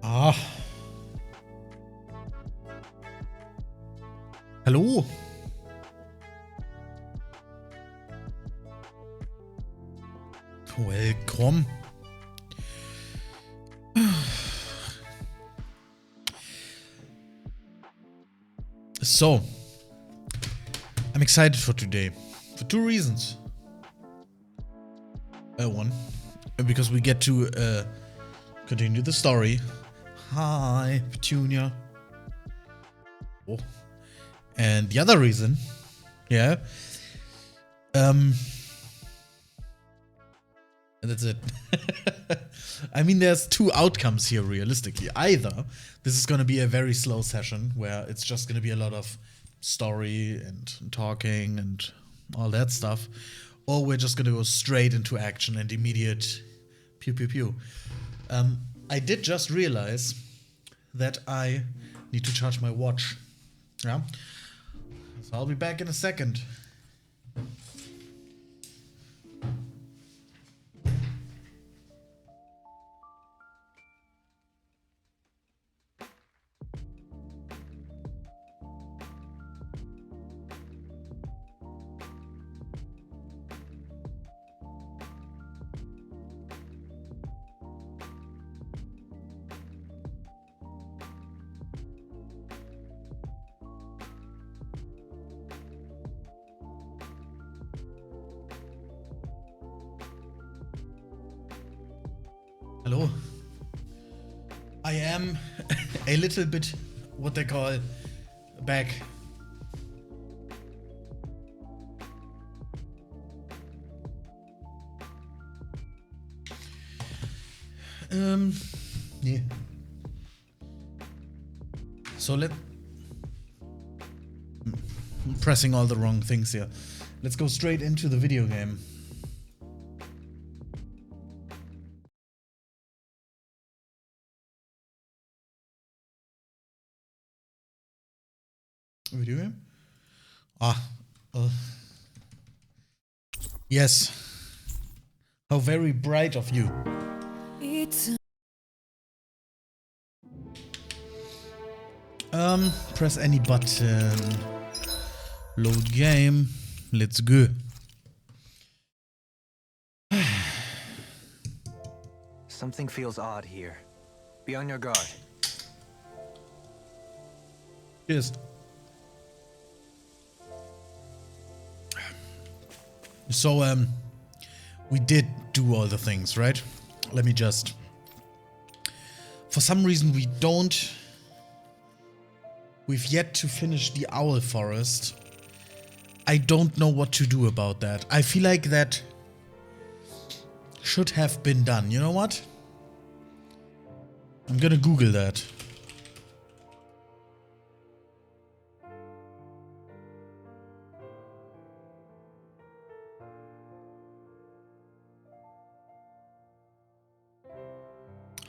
Ah. Hallo? Welcome. So, I'm excited for today for two reasons. One, because we get to continue the story. Hi, Petunia. Oh. And the other reason, yeah, and that's it. I mean, there's two outcomes here, realistically. Either this is going to be a very slow session where it's just going to be a lot of story and talking and all that stuff, or we're just going to go straight into action and immediate pew pew pew. I did just realize that I need to charge my watch. Yeah. So I'll be back in a second. Hello. I am a little bit what they call back. Yeah. So I'm pressing all the wrong things here. Let's go straight into the video game. Video game? Yes. How very bright of you. Press any button. Load game. Let's go. Something feels odd here. Be on your guard. Cheers. So, we did do all the things, right? Let me just... For some reason we've yet to finish the Owl Forest. I don't know what to do about that. I feel like that should have been done. You know what? I'm gonna Google that.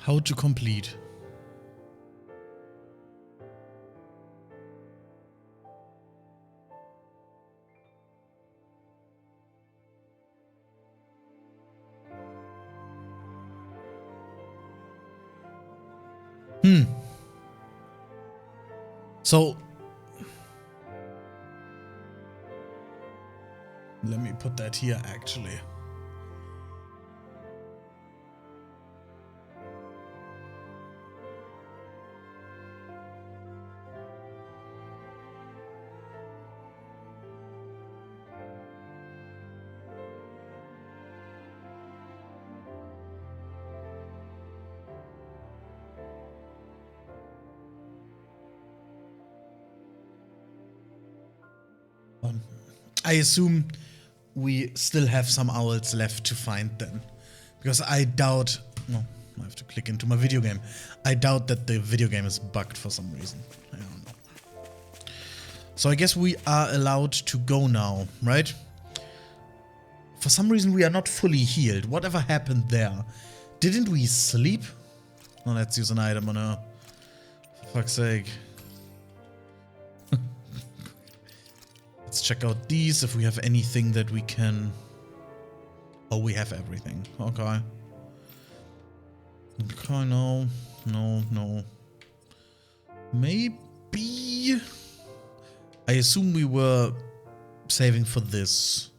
How to complete. So, let me put that here actually. I assume we still have some owls left to find then. Because I doubt... No, I have to click into my video game. I doubt that the video game is bugged for some reason. I don't know. So I guess we are allowed to go now, right? For some reason we are not fully healed. Whatever happened there? Didn't we sleep? Oh, let's use an item on her. For fuck's sake. Let's check out these, if we have anything that we can... Oh, we have everything. Okay. Okay, no. No. Maybe... I assume we were saving for this.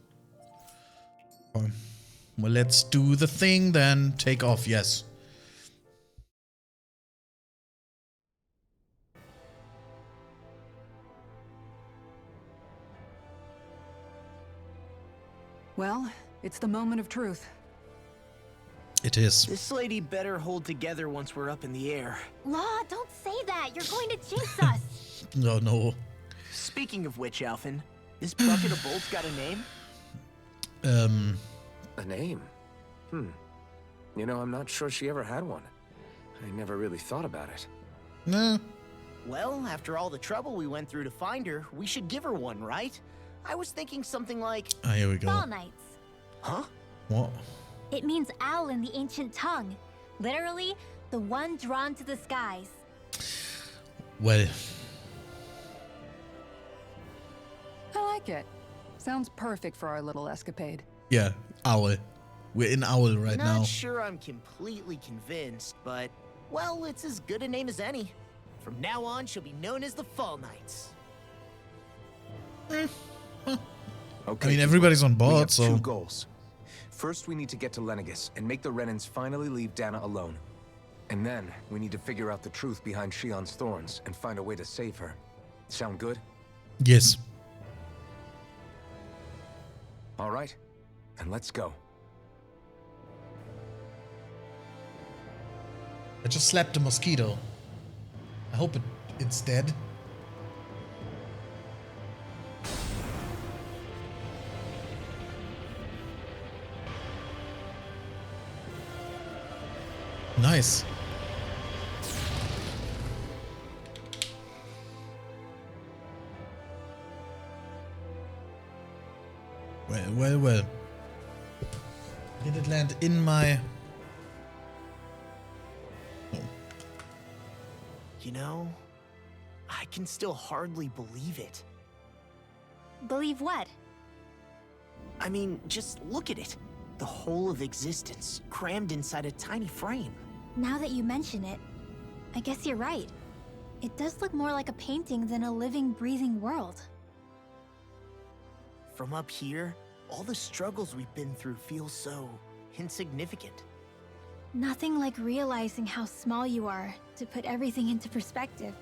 Well, let's do the thing then. Take off, yes. Well, it's the moment of truth. It is. This lady better hold together once we're up in the air. Law, don't say that. You're going to jinx us. No. Speaking of which, Alphen, this bucket of bolts got a name? A name? You know, I'm not sure she ever had one. I never really thought about it. Nah. Well, after all the trouble we went through to find her, we should give her one, right? I was thinking something like... Ah, here we go. Fall Knights. Huh? What? It means owl in the ancient tongue. Literally, the one drawn to the skies. Well. I like it. Sounds perfect for our little escapade. Yeah, Owl. We're in Owl right Not now. sure I'm completely convinced, but... Well, it's as good a name as any. From now on, she'll be known as the Fall Knights. Okay, I mean, everybody's on we board, have so... two goals. First, we need to get to Lenegis and make the Renans finally leave Dana alone. And then, we need to figure out the truth behind Shion's thorns and find a way to save her. Sound good? Yes. All right, then let's go. I just slapped a mosquito. I hope it's dead. Nice. Well. Did it land in my... You know, I can still hardly believe it. Believe what? I mean, just look at it. The whole of existence, crammed inside a tiny frame. Now that you mention it, I guess you're right. It does look more like a painting than a living, breathing world. From up here, all the struggles we've been through feel so insignificant. Nothing like realizing how small you are to put everything into perspective.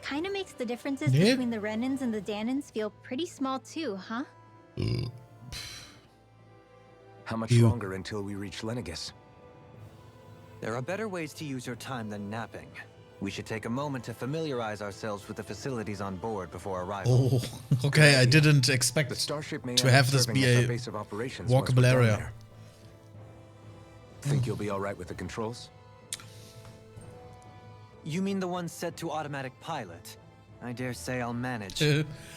Kinda makes the differences Yeah. between the Renans and the Danans feel pretty small too, huh? How much You- longer until we reach Lenegis? There are better ways to use your time than napping. We should take a moment to familiarize ourselves with the facilities on board before arrival. Oh, okay, I didn't expect The starship may to end up have this serving be as our a base of operations once walkable we're down area. there. Think you'll be all right with the controls? You mean the one set to automatic pilot? I dare say I'll manage.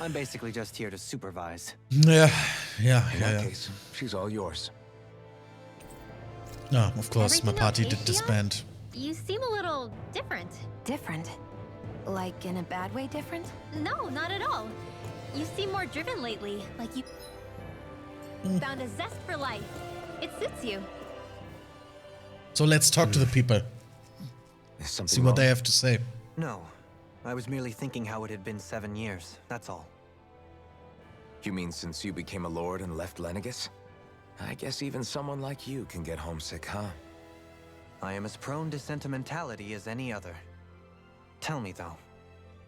I'm basically just here to supervise. Yeah. In that case, she's all yours. No, of course, my Everything party okay, did Shia? disband. You seem a little different. Different? Like in a bad way different? No, not at all. You seem more driven lately, like you found a zest for life. It suits you. So let's talk to the people. Is something See what wrong? they have to say. No, I was merely thinking how it had been 7 years, that's all. You mean since you became a lord and left Lenegis? I guess even someone like you can get homesick, huh? I am as prone to sentimentality as any other. Tell me though,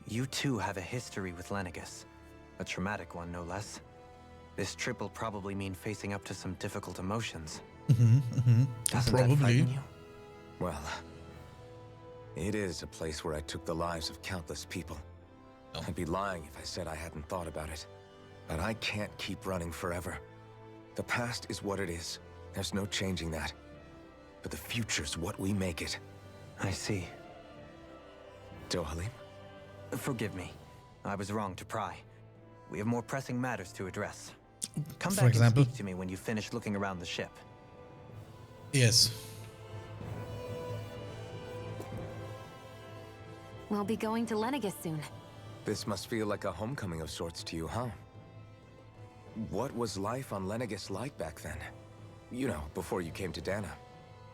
you too have a history with Lenegis. A traumatic one, no less. This trip will probably mean facing up to some difficult emotions. Doesn't that Probably. frighten you? Well, it is a place where I took the lives of countless people. Oh. I'd be lying if I said I hadn't thought about it. But I can't keep running forever. The past is what it is. There's no changing that. But the future's what we make it. I see. Dohalim? Forgive me. I was wrong to pry. We have more pressing matters to address. Come For back example? and speak to me when you finish looking around the ship. Yes. We'll be going to Lenegis soon. This must feel like a homecoming of sorts to you, huh? What was life on Lenegis like back then? You know, before you came to Dana.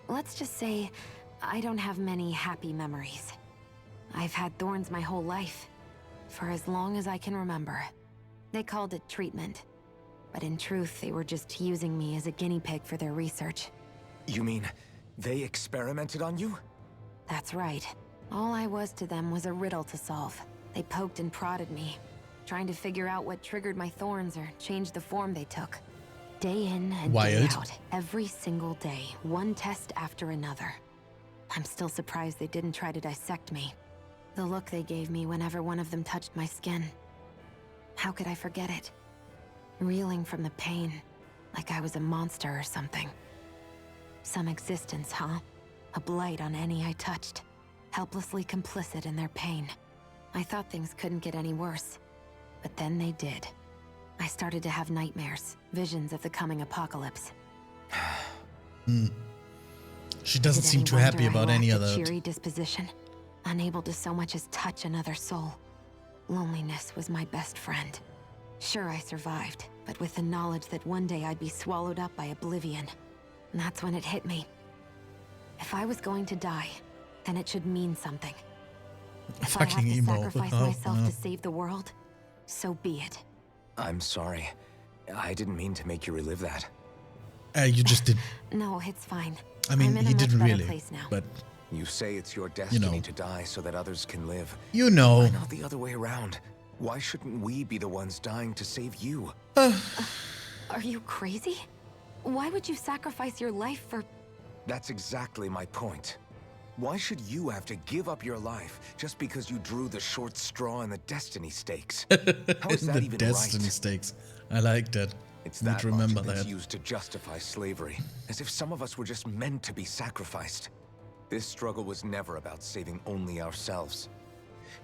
Let's just say I don't have many happy memories. I've had thorns my whole life, for as long as I can remember. They called it treatment, but in truth, they were just using me as a guinea pig for their research. You mean they experimented on you? That's right. All I was to them was a riddle to solve. They poked and prodded me, trying to figure out what triggered my thorns or changed the form they took. Day in and day out, every single day, one test after another. I'm still surprised they didn't try to dissect me. The look they gave me whenever one of them touched my skin. How could I forget it? Reeling from the pain, like I was a monster or something. Some existence, huh? A blight on any I touched. Helplessly complicit in their pain. I thought things couldn't get any worse. But then they did. I started to have nightmares, visions of the coming apocalypse. She doesn't seem too happy about any of that. Cheery disposition, unable to so much as touch another soul. Loneliness was my best friend. Sure, I survived, but with the knowledge that one day I'd be swallowed up by oblivion. And that's when it hit me. If I was going to die, then it should mean something. If I have to sacrifice myself to save the world, so be it. I'm sorry. I didn't mean to make you relive that. You just did. No, it's fine. I mean, he didn't really, place now. but... You say it's your destiny to die so that others can live. You know. Why not the other way around? Why shouldn't we be the ones dying to save you? Are you crazy? Why would you sacrifice your life for... That's exactly my point. Why should you have to give up your life just because you drew the short straw in the destiny stakes? How is that even right? The destiny stakes. I like that. It's Need that to remember logic that's that. used to justify slavery, as if some of us were just meant to be sacrificed. This struggle was never about saving only ourselves.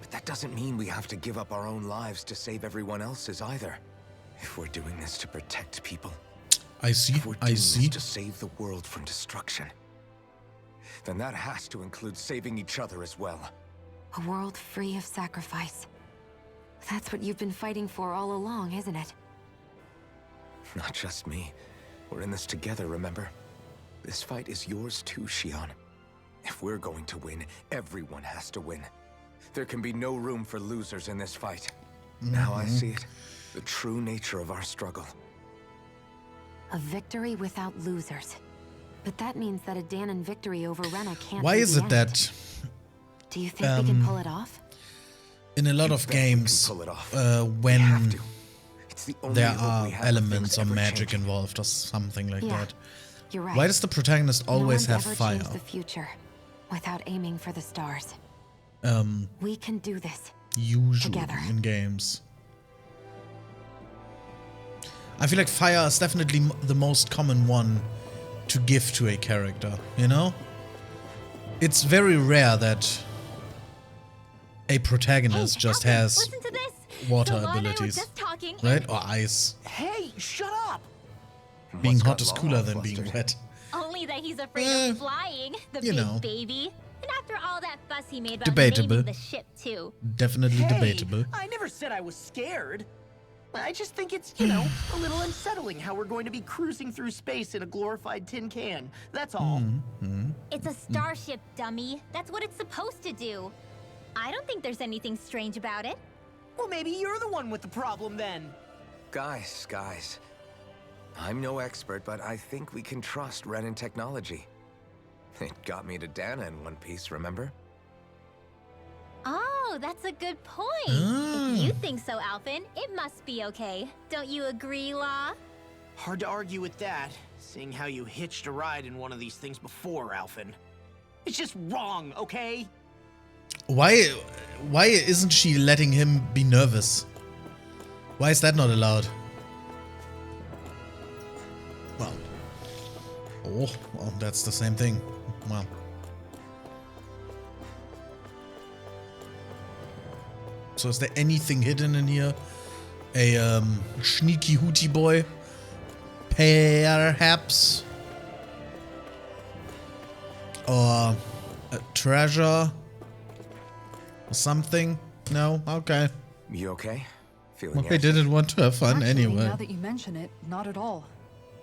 But that doesn't mean we have to give up our own lives to save everyone else's either. If we're doing this to protect people, I see. if we're doing this to save the world from destruction, then that has to include saving each other as well. A world free of sacrifice. That's what you've been fighting for all along, isn't it? Not just me. We're in this together, remember? This fight is yours too, Shion. If we're going to win, everyone has to win. There can be no room for losers in this fight. Now I see it. The true nature of our struggle. A victory without losers. But that means that a Danon victory over Rena can't Why be is the it end. that Do you think we can pull it off? in a lot You of bet we can games, pull it off. when We have to. It's the only there hope are we have of elements things or ever magic changing. involved or something like Yeah, that, you're right. why does the protagonist always no have one's ever fire? changed the future without aiming for the stars. Um, We can do this. usually Together. in games. I feel like fire is definitely the most common one to give to a character, you know? It's very rare that a protagonist just Alfred, has listen to this. water so abilities, just talking, right? Or ice. Hey, shut up! Being What's hot got is Law cooler all than being flustered? wet. Only that he's afraid Eh, of flying, the you big know. baby. And after all that fuss he made about Debatable. naming the ship too. Definitely Hey, debatable. I never said I was scared. I just think it's, you know, a little unsettling how we're going to be cruising through space in a glorified tin can. That's all. It's a starship, dummy. That's what it's supposed to do. I don't think there's anything strange about it. Well, maybe you're the one with the problem then. Guys. I'm no expert, but I think we can trust Renan technology. It got me to Dana in one piece, remember? Oh, that's a good point. Ah. If you think so, Alphen, it must be okay. Don't you agree, Law? Hard to argue with that, seeing how you hitched a ride in one of these things before, Alphen. It's just wrong, okay? Why isn't she letting him be nervous? Why is that not allowed? Well. Oh, well, that's the same thing. Wow. So is there anything hidden in here? A sneaky hootie boy? Perhaps? Or a treasure? Or something? No? Okay. You okay? Feeling Well, they anxious? didn't want to have fun Actually, anyway. now that you mention it, not at all.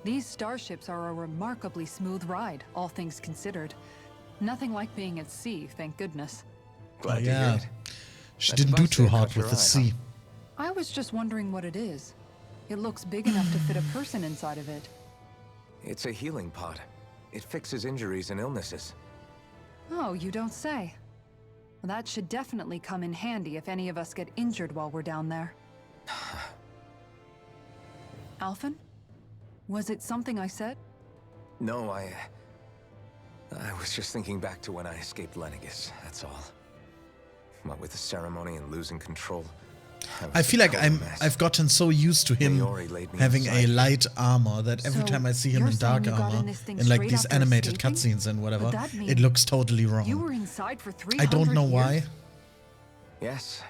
These starships are a remarkably smooth ride, all things considered. Nothing like being at sea, thank goodness. Glad to yeah. hear it. She That didn't do device too there hard caught your with the eye, sea. I was just wondering what it is. It looks big enough to fit a person inside of it. It's a healing pod. It fixes injuries and illnesses. Oh, you don't say. Well, that should definitely come in handy if any of us get injured while we're down there. Alphen? Was it something I said? No, I was just thinking back to when I escaped Lennigus, that's all. What with the ceremony and losing control. I feel like I've gotten so used to him Maori laid me having a inside. light armor that every So, time I see him you're in saying dark you got armor, in this thing in like straight these after animated escaping? cutscenes and whatever, Would that mean it looks totally wrong. You were inside for 300 I don't know years? why, Yes,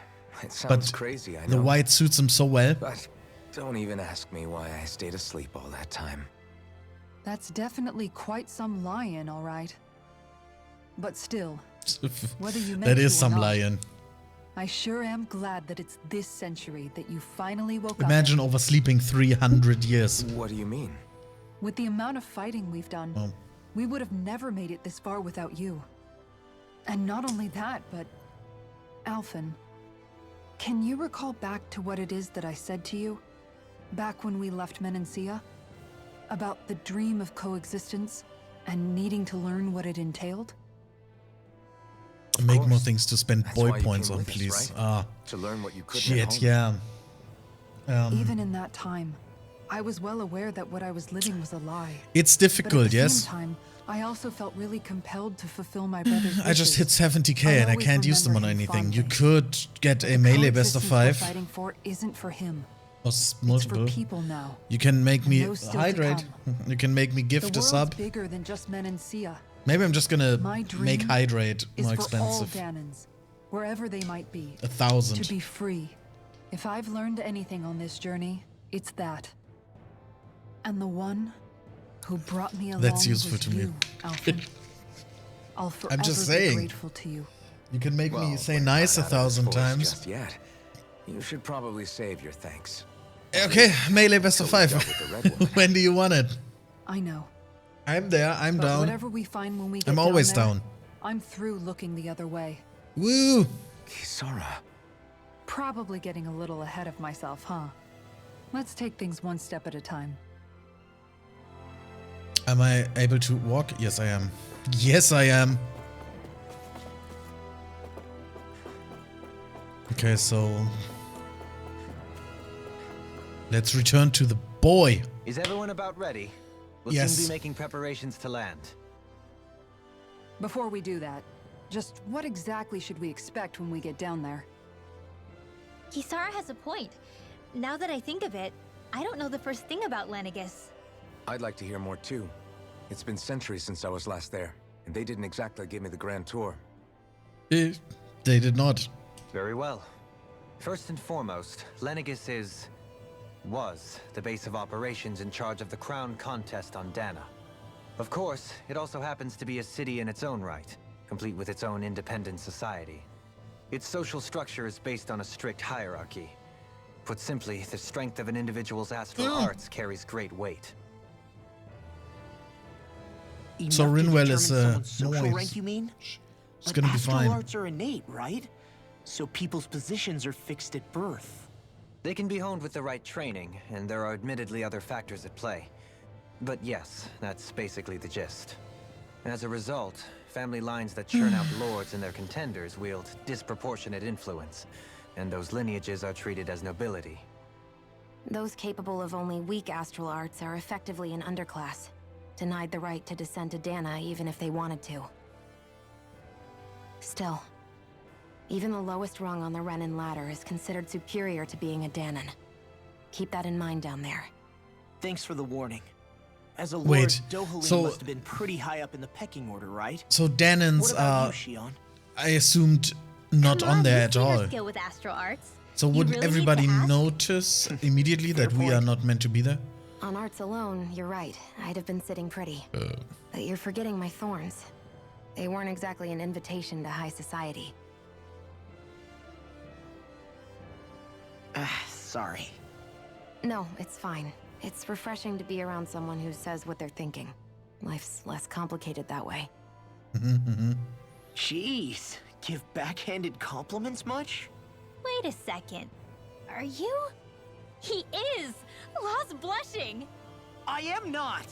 it sounds but crazy, I know. the white suits him so well. But don't even ask me why I stayed asleep all that time. That's definitely quite some lion, all right. But still, whether you meant That to is or some not, lion. I sure am glad that it's this century that you finally woke Imagine up. oversleeping 300 years. What do you mean? With the amount of fighting we've done, Oh. we would have never made it this far without you. And not only that, but Alphen, can you recall back to what it is that I said to you back when we left Menancia? About the dream of coexistence and needing to learn what it entailed? Make course. more things to spend That's boy why you points came on, with us, please. right? Ah, To learn what you couldn't at shit, home. yeah. Even in that time, I was well aware that what I was living was a lie. It's But at difficult, the yes. same time, I also felt really compelled to fulfill my brother's I just wishes. hit 70k and I always can't use them on remember him anything. You fondly. could get But a the melee best of coexistence we're 5 fighting for isn't for him. or It's multiple. for people now. You can make And me those still to hydrate. You can make me The gift a world's sub. bigger than just Menancia. Maybe I'm just gonna My dream make hydrate Is more for all expensive. Danons, wherever they might be, 1,000. to be free. If I've learned anything on this journey, it's that. And the one who brought me along That's useful was to me. you, Alphen. I'll forever just be saying. grateful to you. You can make me Well, say we're nice not out of 1,000 this forest times. Just yet. You should probably save your thanks. Okay, melee best of Till we 5. dealt with the red one. When do you want it? I know. I'm there. I'm But down. whatever we find when we get I'm always there, down. I'm through looking the other way. Woo! Kisara. Probably getting a little ahead of myself, huh? Let's take things one step at a time. Am I able to walk? Yes, I am. Yes, I am. Okay, so let's return to the boy. Is everyone about ready? We'll Yes. soon be making preparations to land. Before we do that, just what exactly should we expect when we get down there? Kisara has a point. Now that I think of it, I don't know the first thing about Lennigus. I'd like to hear more too. It's been centuries since I was last there, and they didn't exactly give me the grand tour. They did not. Very well. First and foremost, Lennigus was the base of operations in charge of the crown contest on Dana. Of course, it also happens to be a city in its own right, complete with its own independent society. Its social structure is based on a strict hierarchy. Put simply, the strength of an individual's astral arts carries great weight. So Enough to Rinwell is, determine someone's social noise. rank, you mean? It's But gonna be astral fine. arts are innate, right? So people's positions are fixed at birth. They can be honed with the right training, and there are admittedly other factors at play. But yes, that's basically the gist. As a result, family lines that churn out lords and their contenders wield disproportionate influence, and those lineages are treated as nobility. Those capable of only weak astral arts are effectively an underclass, denied the right to descend to Dana even if they wanted to. Still, even the lowest rung on the Renin ladder is considered superior to being a Danon. Keep that in mind down there. Thanks for the warning. As a Wait, lord, Dohalim so- must have been pretty high up in the pecking order, right? So Danons What about are, you, Shion? I assumed, not Come on there you've at seen our all. skill with astral arts. So You would really need to everybody ask? notice immediately that we are not meant to be there? On arts alone, you're right. I'd have been sitting pretty. But you're forgetting my thorns. They weren't exactly an invitation to high society. Sorry. No, it's fine. It's refreshing to be around someone who says what they're thinking. Life's less complicated that way. Jeez, give backhanded compliments much? Wait a second. Are you? He is! Law's blushing! I am not!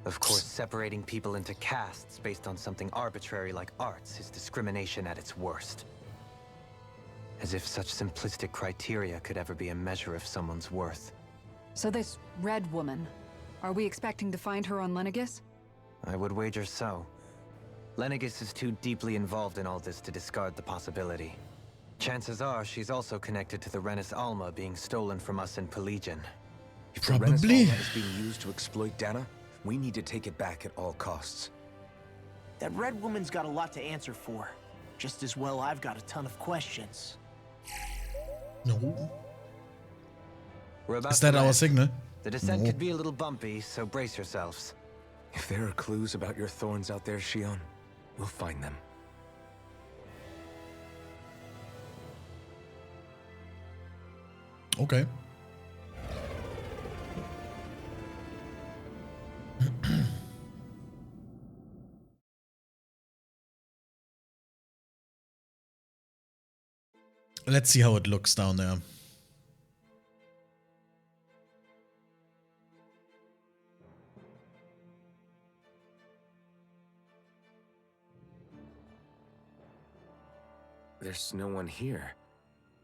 Of course, separating people into castes based on something arbitrary like arts is discrimination at its worst. As if such simplistic criteria could ever be a measure of someone's worth. So this red woman, are we expecting to find her on Lenegis? I would wager so. Lenegis is too deeply involved in all this to discard the possibility. Chances are she's also connected to the Renis Alma being stolen from us in Pelegion. If the Renis Probably. Alma is being used to exploit Dana, we need to take it back at all costs. That red woman's got a lot to answer for. Just as well I've got a ton of questions. No. We're about Is that to our land. signal? The descent No. could be a little bumpy, so brace yourselves. If there are clues about your thorns out there, Shion, we'll find them. Okay. Let's see how it looks down there. There's no one here.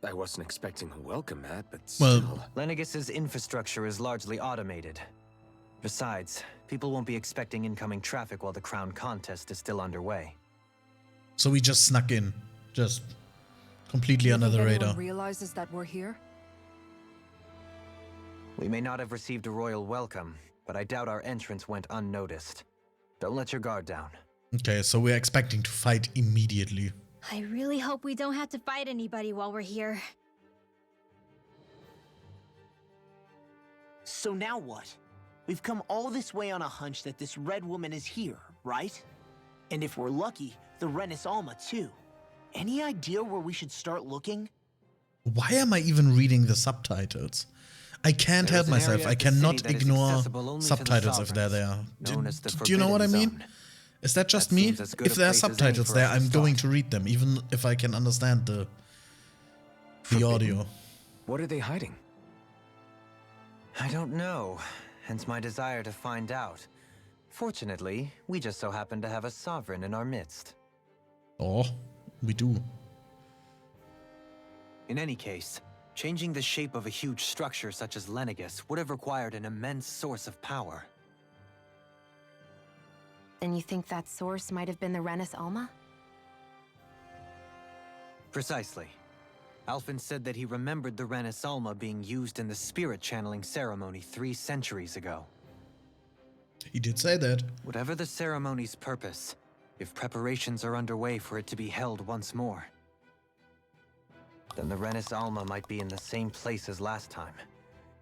I wasn't expecting a welcome mat, but Well- still. Lenegis's infrastructure is largely automated. Besides, people won't be expecting incoming traffic while the crown contest is still underway. So we just snuck in. Just completely Do you under think the anyone radar. realizes that we're here? We may not have received a royal welcome, but I doubt our entrance went unnoticed. Don't let your guard down. Okay, so we're expecting to fight immediately. I really hope we don't have to fight anybody while we're here. So now what? We've come all this way on a hunch that this red woman is here, right? And if we're lucky, the Renis Alma too. Any idea where we should start looking? Why am I even reading the subtitles? I can't There help is an myself. area I of the city cannot that is ignore accessible only to the subtitles if they're sovereigns, there. known as the Do you know what I Forbidden mean? Zone. Is that just That me? seems as good If a there are place as any subtitles for there, us to I'm going start. to read them, even if I can understand the Forbidden? audio. What are they hiding? I don't know, hence my desire to find out. Fortunately, we just so happen to have a sovereign in our midst. Oh, we do. In any case, changing the shape of a huge structure such as Lenegis would have required an immense source of power. Then you think that source might have been the Renis Alma? Precisely. Alphen said that he remembered the Renis Alma being used in the spirit channeling ceremony 3 centuries ago. He did say that. Whatever the ceremony's purpose, if preparations are underway for it to be held once more, then the Renis Alma might be in the same place as last time,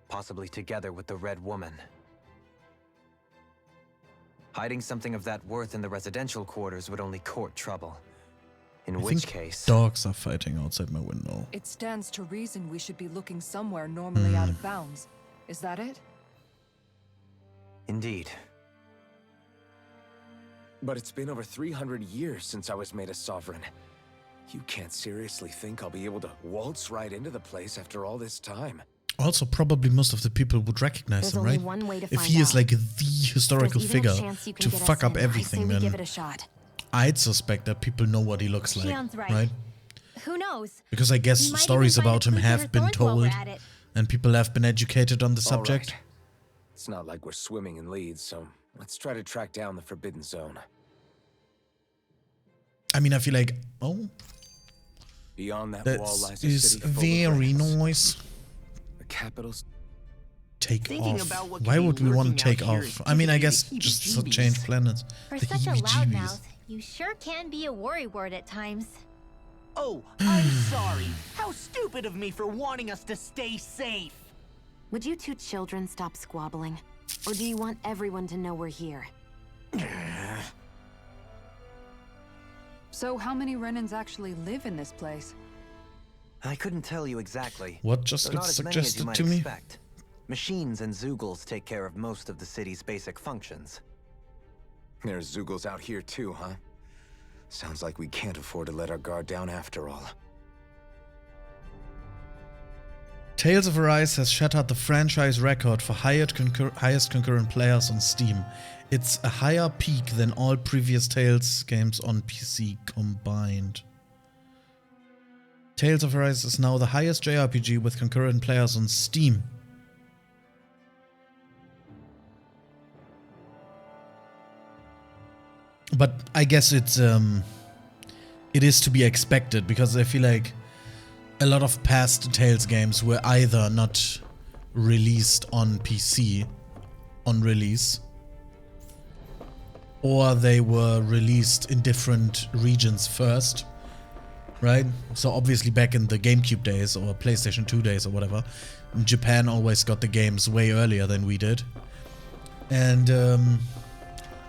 possibly together with the Red Woman. Hiding something of that worth in the residential quarters would only court trouble. In I which think case... dogs are fighting outside my window. It stands to reason we should be looking somewhere normally out of bounds. Is that it? Indeed. But it's been over 300 years since I was made a sovereign. You can't seriously think I'll be able to waltz right into the place after all this time. Also, probably most of the people would recognize There's him, only right? one way to If find he is out. like the historical There's even a figure chance you can to get us fuck up in. I say everything, we then give it a shot. I'd suspect that people know what he looks like, Shion's right. right? Who knows? Because I guess We might stories even find a about him clue to her have been thorns while we're told, at it. and people have been educated on the All subject. right. It's not like we're swimming in leads, so let's try to track down the Forbidden Zone. I mean, I feel like, oh, Beyond that wall that lies a is city full of very Renis. nice. The capital's Take Thinking off. about what Why could be would we want lurking to take out here off? is I mean, I giving me guess the just heebie-jeebies. change planets. For The such a heebie-jeebies. loudmouth, you sure can be a worrywart at times. Oh, I'm sorry. How stupid of me for wanting us to stay safe. Would you two children stop squabbling? Or do you want everyone to know we're here? So how many Renans actually live in this place? I couldn't tell you exactly. What just though got not as many as you suggested might to me? expect. Machines and Zeugles take care of most of the city's basic functions. There's Zeugles out here too, huh? Sounds like we can't afford to let our guard down after all. Tales of Arise has shattered the franchise record for highest concurrent players on Steam. It's a higher peak than all previous Tales games on PC combined. Tales of Arise is now the highest JRPG with concurrent players on Steam. But I guess it is to be expected, because I feel like a lot of past Tales games were either not released on PC on release, or they were released in different regions first, right? So obviously back in the GameCube days or PlayStation 2 days or whatever, Japan always got the games way earlier than we did. And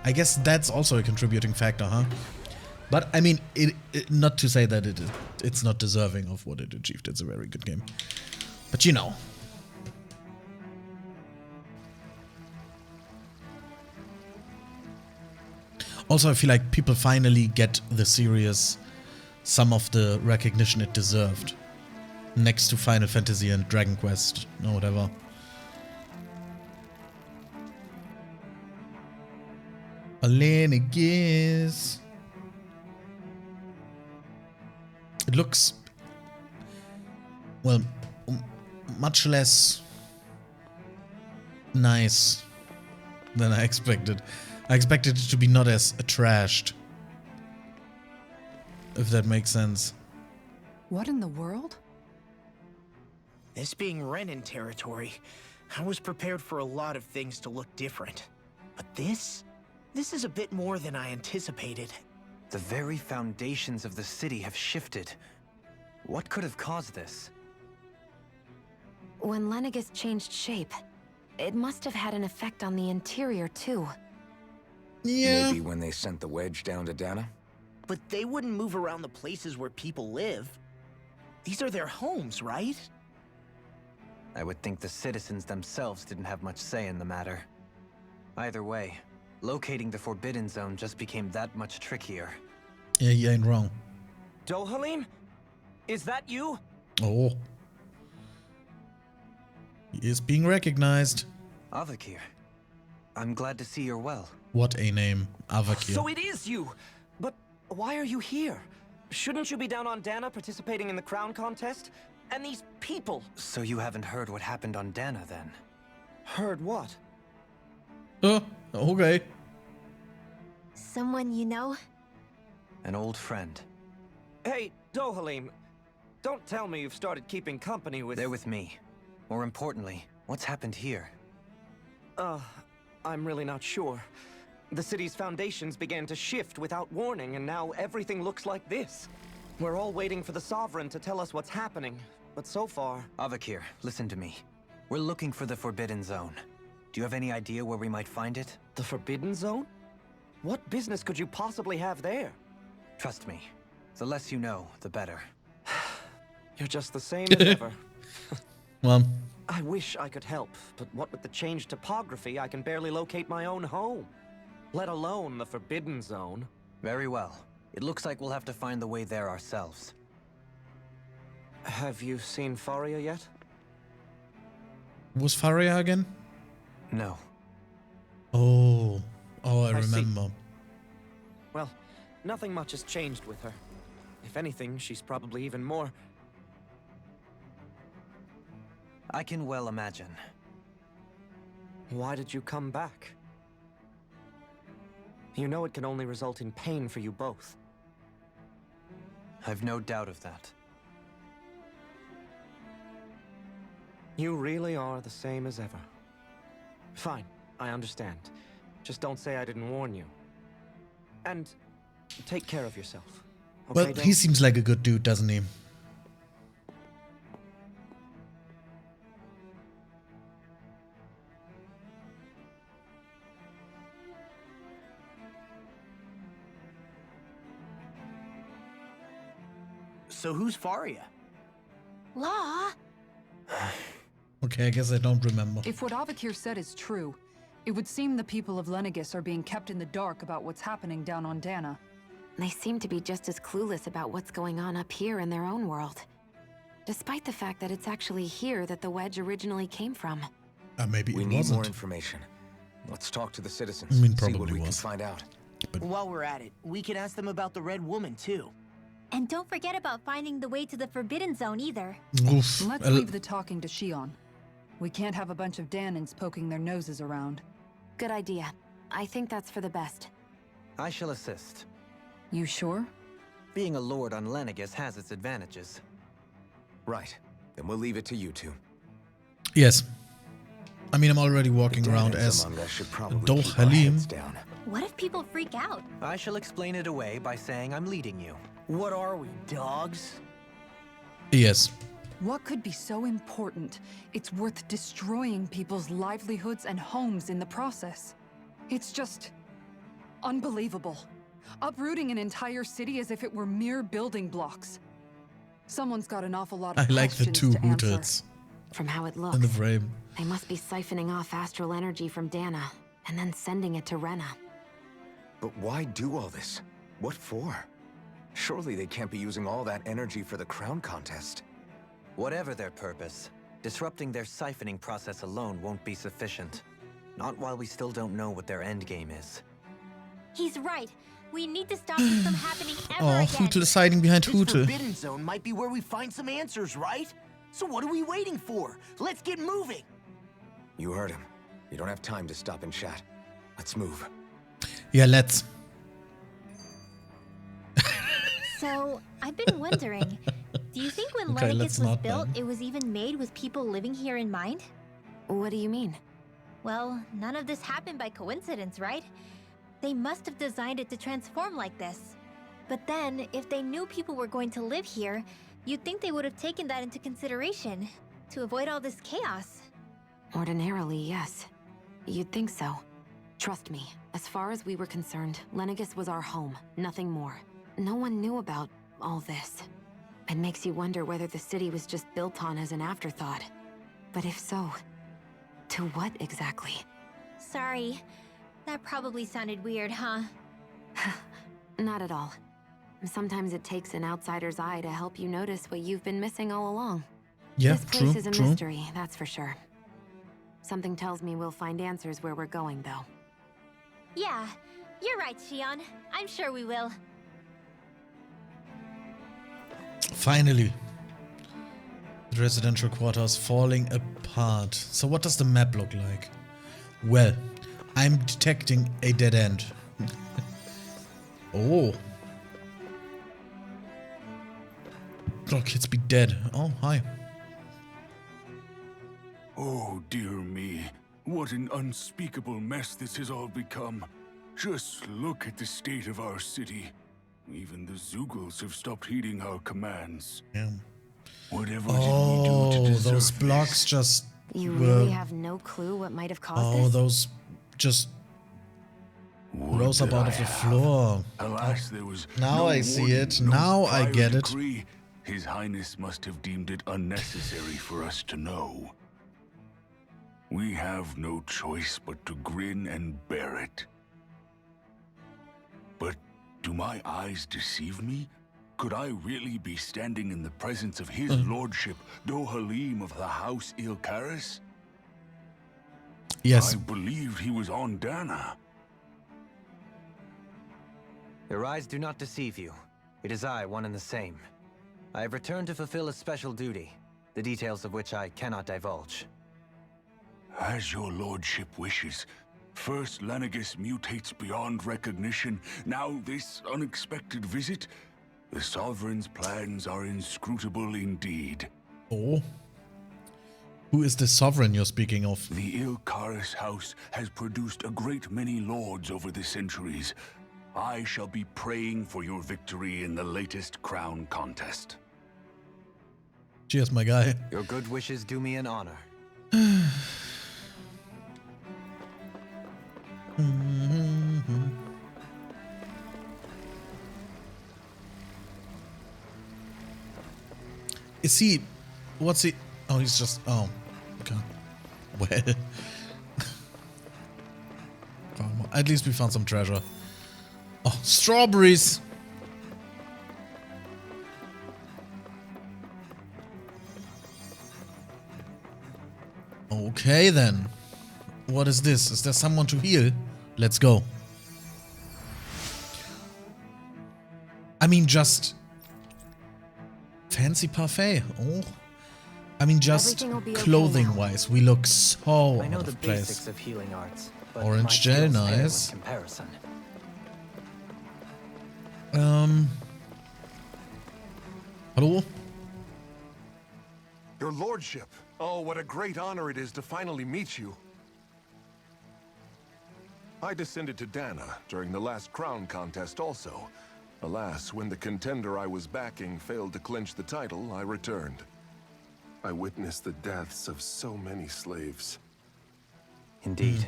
I guess that's also a contributing factor, huh? But I mean, not to say that it's not deserving of what it achieved. It's a very good game. But you know. Also, I feel like people finally get the series some of the recognition it deserved. Next to Final Fantasy and Dragon Quest, or whatever. Alenigis. It looks, well, much less nice than I expected. I expected it to be not as trashed, if that makes sense. What in the world? This being Renin territory, I was prepared for a lot of things to look different. But this is a bit more than I anticipated. The very foundations of the city have shifted. What could have caused this? When Lenegis changed shape, it must have had an effect on the interior too. Yeah. Maybe when they sent the wedge down to Dana? But they wouldn't move around the places where people live. These are their homes, right? I would think the citizens themselves didn't have much say in the matter. Either way, locating the Forbidden Zone just became that much trickier. Yeah, you ain't wrong. Dohalim? Is that you? Oh. He is being recognized. Avakir, I'm glad to see you're well. What a name, Avakir. So it is you! But why are you here? Shouldn't you be down on Dana participating in the crown contest? And these people? So you haven't heard what happened on Dana then? Heard what? Oh, okay. Someone you know? An old friend. Hey, Dohalim, don't tell me you've started keeping company with... They're with me. More importantly, what's happened here? I'm really not sure. The city's foundations began to shift without warning, and now everything looks like this. We're all waiting for the Sovereign to tell us what's happening, but so far... Avakir, listen to me. We're looking for the Forbidden Zone. Do you have any idea where we might find it? The Forbidden Zone? What business could you possibly have there? Trust me. The less you know, the better. You're just the same as ever. Well, I wish I could help, but what with the changed topography, I can barely locate my own home. Let alone the Forbidden Zone. Very well. It looks like we'll have to find the way there ourselves. Have you seen Faria yet? was Faria again? No. Oh, I I see. remember. Well, nothing much has changed with her. If anything, she's probably even more... I can well imagine. Why did you come back? You know it can only result in pain for you both. I've no doubt of that. You really are the same as ever. Fine, I understand. Just don't say I didn't warn you. And take care of yourself. Well, Okay, he seems like a good dude, doesn't he? So who's Faria? Law? Okay, I guess I don't remember. If what Avakir said is true, it would seem the people of Lenegis are being kept in the dark about what's happening down on Dana. They seem to be just as clueless about what's going on up here in their own world. Despite the fact that it's actually here that the wedge originally came from. Maybe we it need wasn't. more information. Let's talk to the citizens. I mean, see what probably we can was. find out. But While we're at it, we can ask them about the Red Woman, too. And don't forget about finding the way to the Forbidden Zone either. oof. Let's leave the talking to Shion. We can't have a bunch of Danans poking their noses around. Good idea. I think that's for the best. I shall assist. You sure? Being a lord on Lenegis has its advantages. Right. Then we'll leave it to you two. Yes. I mean, I'm already walking The around Danans as among us should probably Dol keep our Halim. heads down. What if people freak out? I shall explain it away by saying I'm leading you. What are we, dogs? Yes. What could be so important? It's worth destroying people's livelihoods and homes in the process. It's just unbelievable. Uprooting an entire city as if it were mere building blocks. Someone's got an awful lot I of like the questions two to answer. Hooters From how it in looks, the frame. they must be siphoning off astral energy from Dana, and then sending it to Rena. But why do all this? What for? Surely they can't be using all that energy for the crown contest. Whatever their purpose, disrupting their siphoning process alone won't be sufficient. Not while we still don't know what their endgame is. He's right. We need to stop this from happening ever Oh, again. Hootel is hiding behind This Hootel. Forbidden Zone might be where we find some answers, right? So what are we waiting for? Let's get moving! You heard him. You don't have time to stop and chat. Let's move. Yeah, let's. So, I've been wondering, do you think when Okay, Lenegis let's was not built, then. it was even made with people living here in mind? What do you mean? Well, none of this happened by coincidence, right? They must have designed it to transform like this. But then, if they knew people were going to live here, you'd think they would have taken that into consideration to avoid all this chaos. Ordinarily, yes. You'd think so. Trust me, as far as we were concerned, Lenegis was our home, nothing more. No one knew about all this. It makes you wonder whether the city was just built on as an afterthought. But if so, to what exactly? Sorry, that probably sounded weird, huh? Not at all. Sometimes it takes an outsider's eye to help you notice what you've been missing all along. Yeah, This place true, is a true. mystery, that's for sure. Something tells me we'll find answers where we're going, though. Yeah, you're right, Shion. I'm sure we will. Finally. The residential quarters falling apart. So what does the map look like? Well, I'm detecting a dead end. Oh. Oh, kids be dead. Oh, hi. Oh, dear me. What an unspeakable mess this has all become. Just look at the state of our city. Even the Zeugles have stopped heeding our commands. Yeah. Whatever did we do to Oh, deserve those blocks this? just You were... really have no clue what might have caused Oh, this? those just Would rose up that out I of the have. floor. Alas, there was Now no I see warning, it. no Now I prior get it. decree. His Highness must have deemed it unnecessary for us to know. We have no choice but to grin and bear it. But do my eyes deceive me? Could I really be standing in the presence of his lordship, Dohalim of the House Ilkaris? Yes. I believed he was on Dana. Your eyes do not deceive you. It is I, one and the same. I have returned to fulfill a special duty, the details of which I cannot divulge. As your lordship wishes. First Lenegis mutates beyond recognition, now this unexpected visit. The Sovereign's plans are inscrutable indeed. Oh. Who is the sovereign you're speaking of? The Ilkaris house has produced a great many lords over the centuries. I shall be praying for your victory in the latest crown contest. Cheers, my guy. Your good wishes do me an honor. Is he... What's he... Oh, he's just... Oh. God. Well. At least we found some treasure. Oh, strawberries! Okay then. What is this? Is there someone to heal? Let's go. I mean, just... fancy parfait. Oh. I mean, just clothing-wise, we look so I know out the of place. basics of healing arts, but Orange my gel, skills pale in nice. comparison. Hello? Your lordship. Oh, what a great honor it is to finally meet you. I descended to Dana during the last crown contest also. Alas, when the contender I was backing failed to clinch the title, I returned. I witnessed the deaths of so many slaves. Indeed.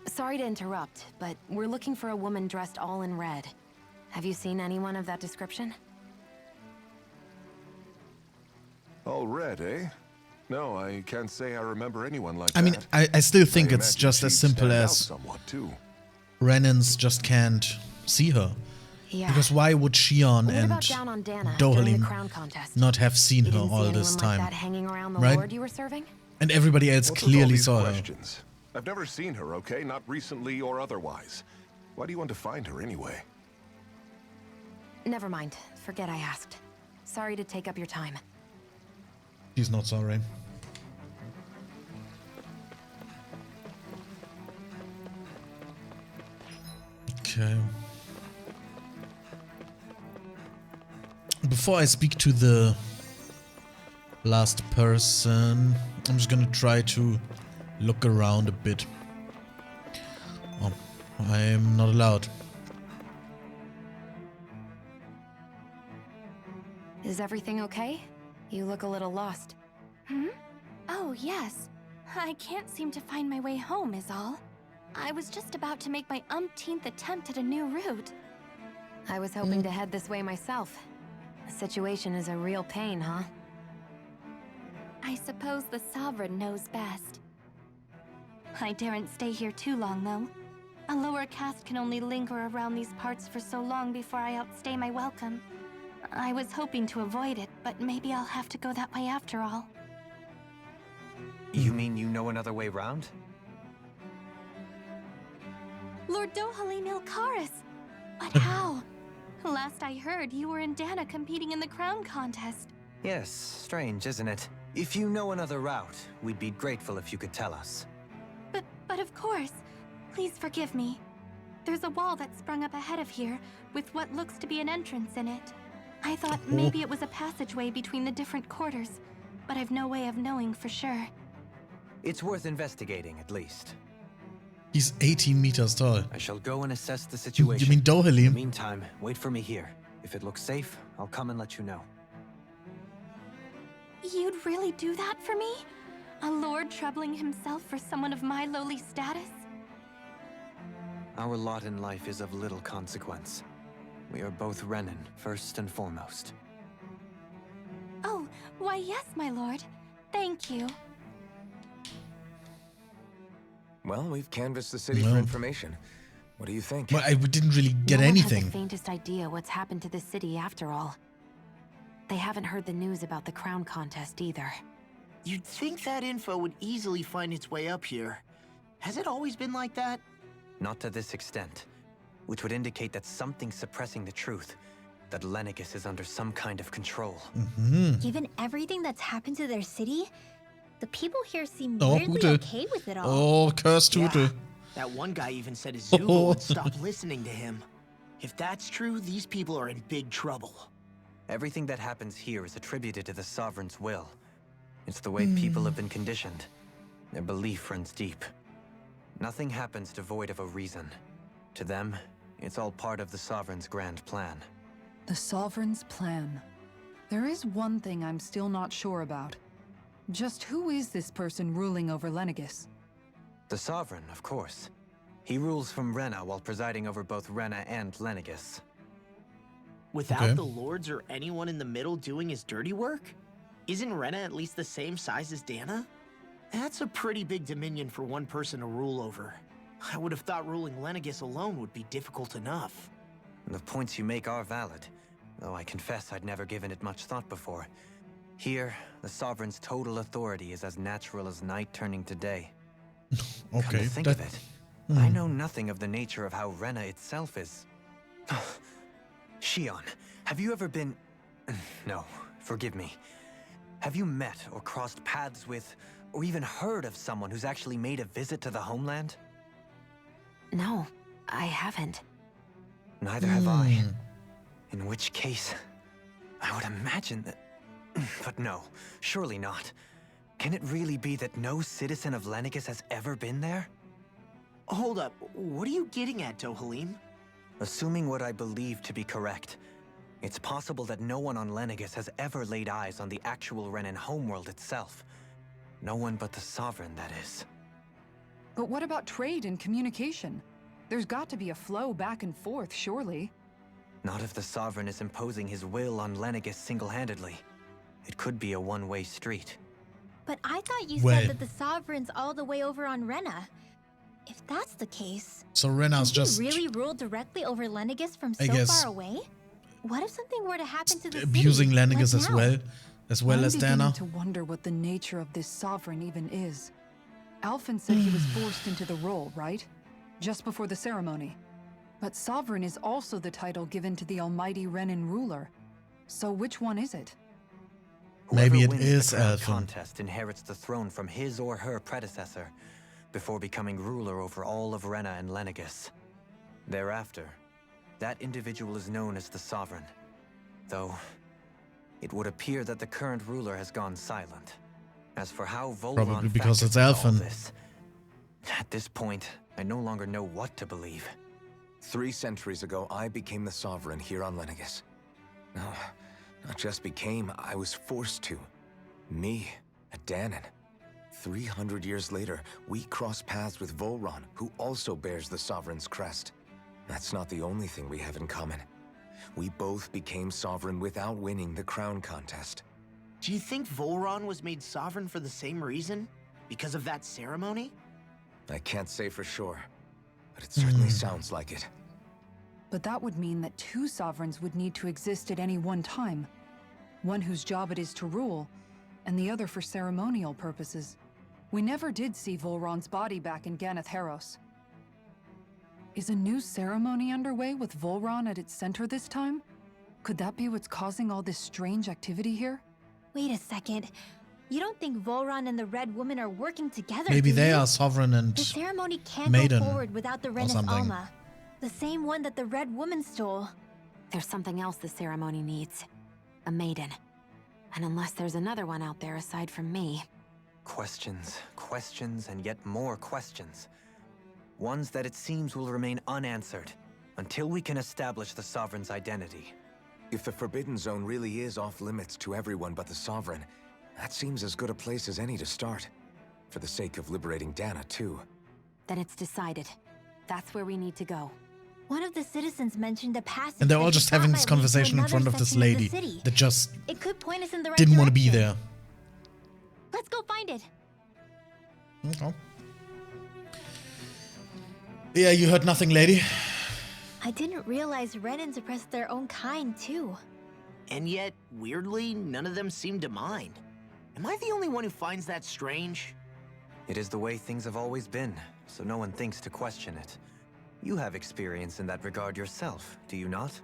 Sorry to interrupt, but we're looking for a woman dressed all in red. Have you seen anyone of that description? All red, eh? No, I can't say I remember anyone like I mean, that. I still think I it's imagine just as she'd simple stand out as somewhat too. Renans just can't see her. Yeah. Because why would Shion What and about down on Dana during the Dohalim crown contest? not have seen You her didn't see all anyone this like time? that hanging around the Right? lord you were serving? And everybody else What's with all clearly these saw her. questions? I've never seen her, okay? Not recently or otherwise. Why do you want to find her anyway? Never mind. Forget I asked. Sorry to take up your time. She's not sorry. Okay. Before I speak to the last person, I'm just gonna try to look around a bit. Oh, I'm not allowed. Is everything okay? You look a little lost. Hmm? Oh, yes. I can't seem to find my way home, is all. I was just about to make my umpteenth attempt at a new route. I was hoping to head this way myself. The situation is a real pain, huh? I suppose the Sovereign knows best. I daren't stay here too long, though. A lower caste can only linger around these parts for so long before I outstay my welcome. I was hoping to avoid it, but maybe I'll have to go that way after all. You mean you know another way round? Lord Dohalim Ilkaris! But how? Last I heard, you were in Dana competing in the crown contest. Yes, strange, isn't it? If you know another route, we'd be grateful if you could tell us. But of course. Please forgive me. There's a wall that sprung up ahead of here, with what looks to be an entrance in it. I thought maybe it was a passageway between the different quarters, but I've no way of knowing for sure. It's worth investigating, at least. He's 18 meters tall. I shall go and assess the situation. You mean In the Dohalim? meantime, wait for me here. If it looks safe, I'll come and let you know. You'd really do that for me? A lord troubling himself for someone of my lowly status? Our lot in life is of little consequence. We are both Renan, first and foremost. Oh, why yes, my lord. Thank you. Well, we've canvassed the city for information. What do you think? Well, we didn't really get No one anything. has the faintest idea what's happened to the city after all. They haven't heard the news about the crown contest either. You'd think that info would easily find its way up here. Has it always been like that? Not to this extent, which would indicate that something's suppressing the truth, that Lenegis is under some kind of control. Given everything that's happened to their city, the people here seem Oh, weirdly Hute. okay with it all. Oh, cursed Hute. That one guy even said his Zulu would stop listening to him. If that's true, these people are in big trouble. Everything that happens here is attributed to the Sovereign's will. It's the way people have been conditioned. Their belief runs deep. Nothing happens devoid of a reason. To them, it's all part of the Sovereign's grand plan. The Sovereign's plan. There is one thing I'm still not sure about. Just who is this person ruling over Lenegis? The Sovereign, of course. He rules from Rena while presiding over both Rena and Lenegis. Without Okay. the lords or anyone in the middle doing his dirty work? Isn't Rena at least the same size as Dana? That's a pretty big dominion for one person to rule over. I would have thought ruling Lenegis alone would be difficult enough. The points you make are valid, though I confess I'd never given it much thought before. Here, the Sovereign's total authority is as natural as night turning to day. Come Okay, to think of it, I know nothing of the nature of how Rena itself is. Shion, have you ever been... No, forgive me. Have you met or crossed paths with, or even heard of someone who's actually made a visit to the homeland? No, I haven't. Neither have I. In which case, I would imagine that... But no, surely not. Can it really be that no citizen of Lenegis has ever been there? Hold up, what are you getting at, Dohalim? Assuming what I believe to be correct, it's possible that no one on Lenegis has ever laid eyes on the actual Renan homeworld itself. No one but the Sovereign, that is. But what about trade and communication? There's got to be a flow back and forth, surely. Not if the Sovereign is imposing his will on Lenegis single-handedly. It could be a one-way street. But I thought you Well. said that the Sovereign's all the way over on Rena. If that's the case, So Rena's can he just really rule directly over Lenegis from I so guess, far away? What if something were to happen to the abusing city, Lenegis like as now? well I'm as beginning Dana. to wonder what the nature of this Sovereign even is. Alphen said he was forced into the role, right? Just before the ceremony. But Sovereign is also the title given to the almighty Renan ruler. So which one is it? Maybe Whoever it wins is the crown Alphen. contest inherits the throne from his or her predecessor, before becoming ruler over all of Rena and Lenegis. Thereafter, that individual is known as the Sovereign. Though, it would appear that the current ruler has gone silent. As for how Volron Probably because factors it's into all Alphen. this, at this point, I no longer know what to believe. 3 centuries ago, I became the Sovereign here on Lenegis. No, not just became, I was forced to. Me, a Danon. 300 years later, we cross paths with Volron, who also bears the Sovereign's crest. That's not the only thing we have in common. We both became Sovereign without winning the crown contest. Do you think Volron was made sovereign for the same reason? Because of that ceremony? I can't say for sure, but it certainly sounds like it. But that would mean that 2 sovereigns would need to exist at any one time. One whose job it is to rule, and the other for ceremonial purposes. We never did see Volron's body back in Ganath Haros. Is a new ceremony underway with Volron at its center this time? Could that be what's causing all this strange activity here? Wait a second. You don't think Volron and the Red Woman are working together, Maybe do they you? are Sovereign and The ceremony can't Maiden go forward without the Renis something. Alma. The same one that the Red Woman stole. There's something else the ceremony needs. A maiden. And unless there's another one out there aside from me... Questions, questions, and yet more questions. Ones that it seems will remain unanswered, until we can establish the Sovereign's identity. If the Forbidden Zone really is off-limits to everyone but the Sovereign, that seems as good a place as any to start. For the sake of liberating Dana, too. Then it's decided. That's where we need to go. One of the citizens mentioned a passage. and they're that all he just thought having might this lead to conversation in another front of this section the lady city. that just It could point us in the right didn't want to be direction. there. Let's go find it. Okay. Yeah, you heard nothing, lady. I didn't realize Renans oppressed their own kind, too. And yet, weirdly, none of them seem to mind. Am I the only one who finds that strange? It is the way things have always been, so no one thinks to question it. You have experience in that regard yourself, do you not?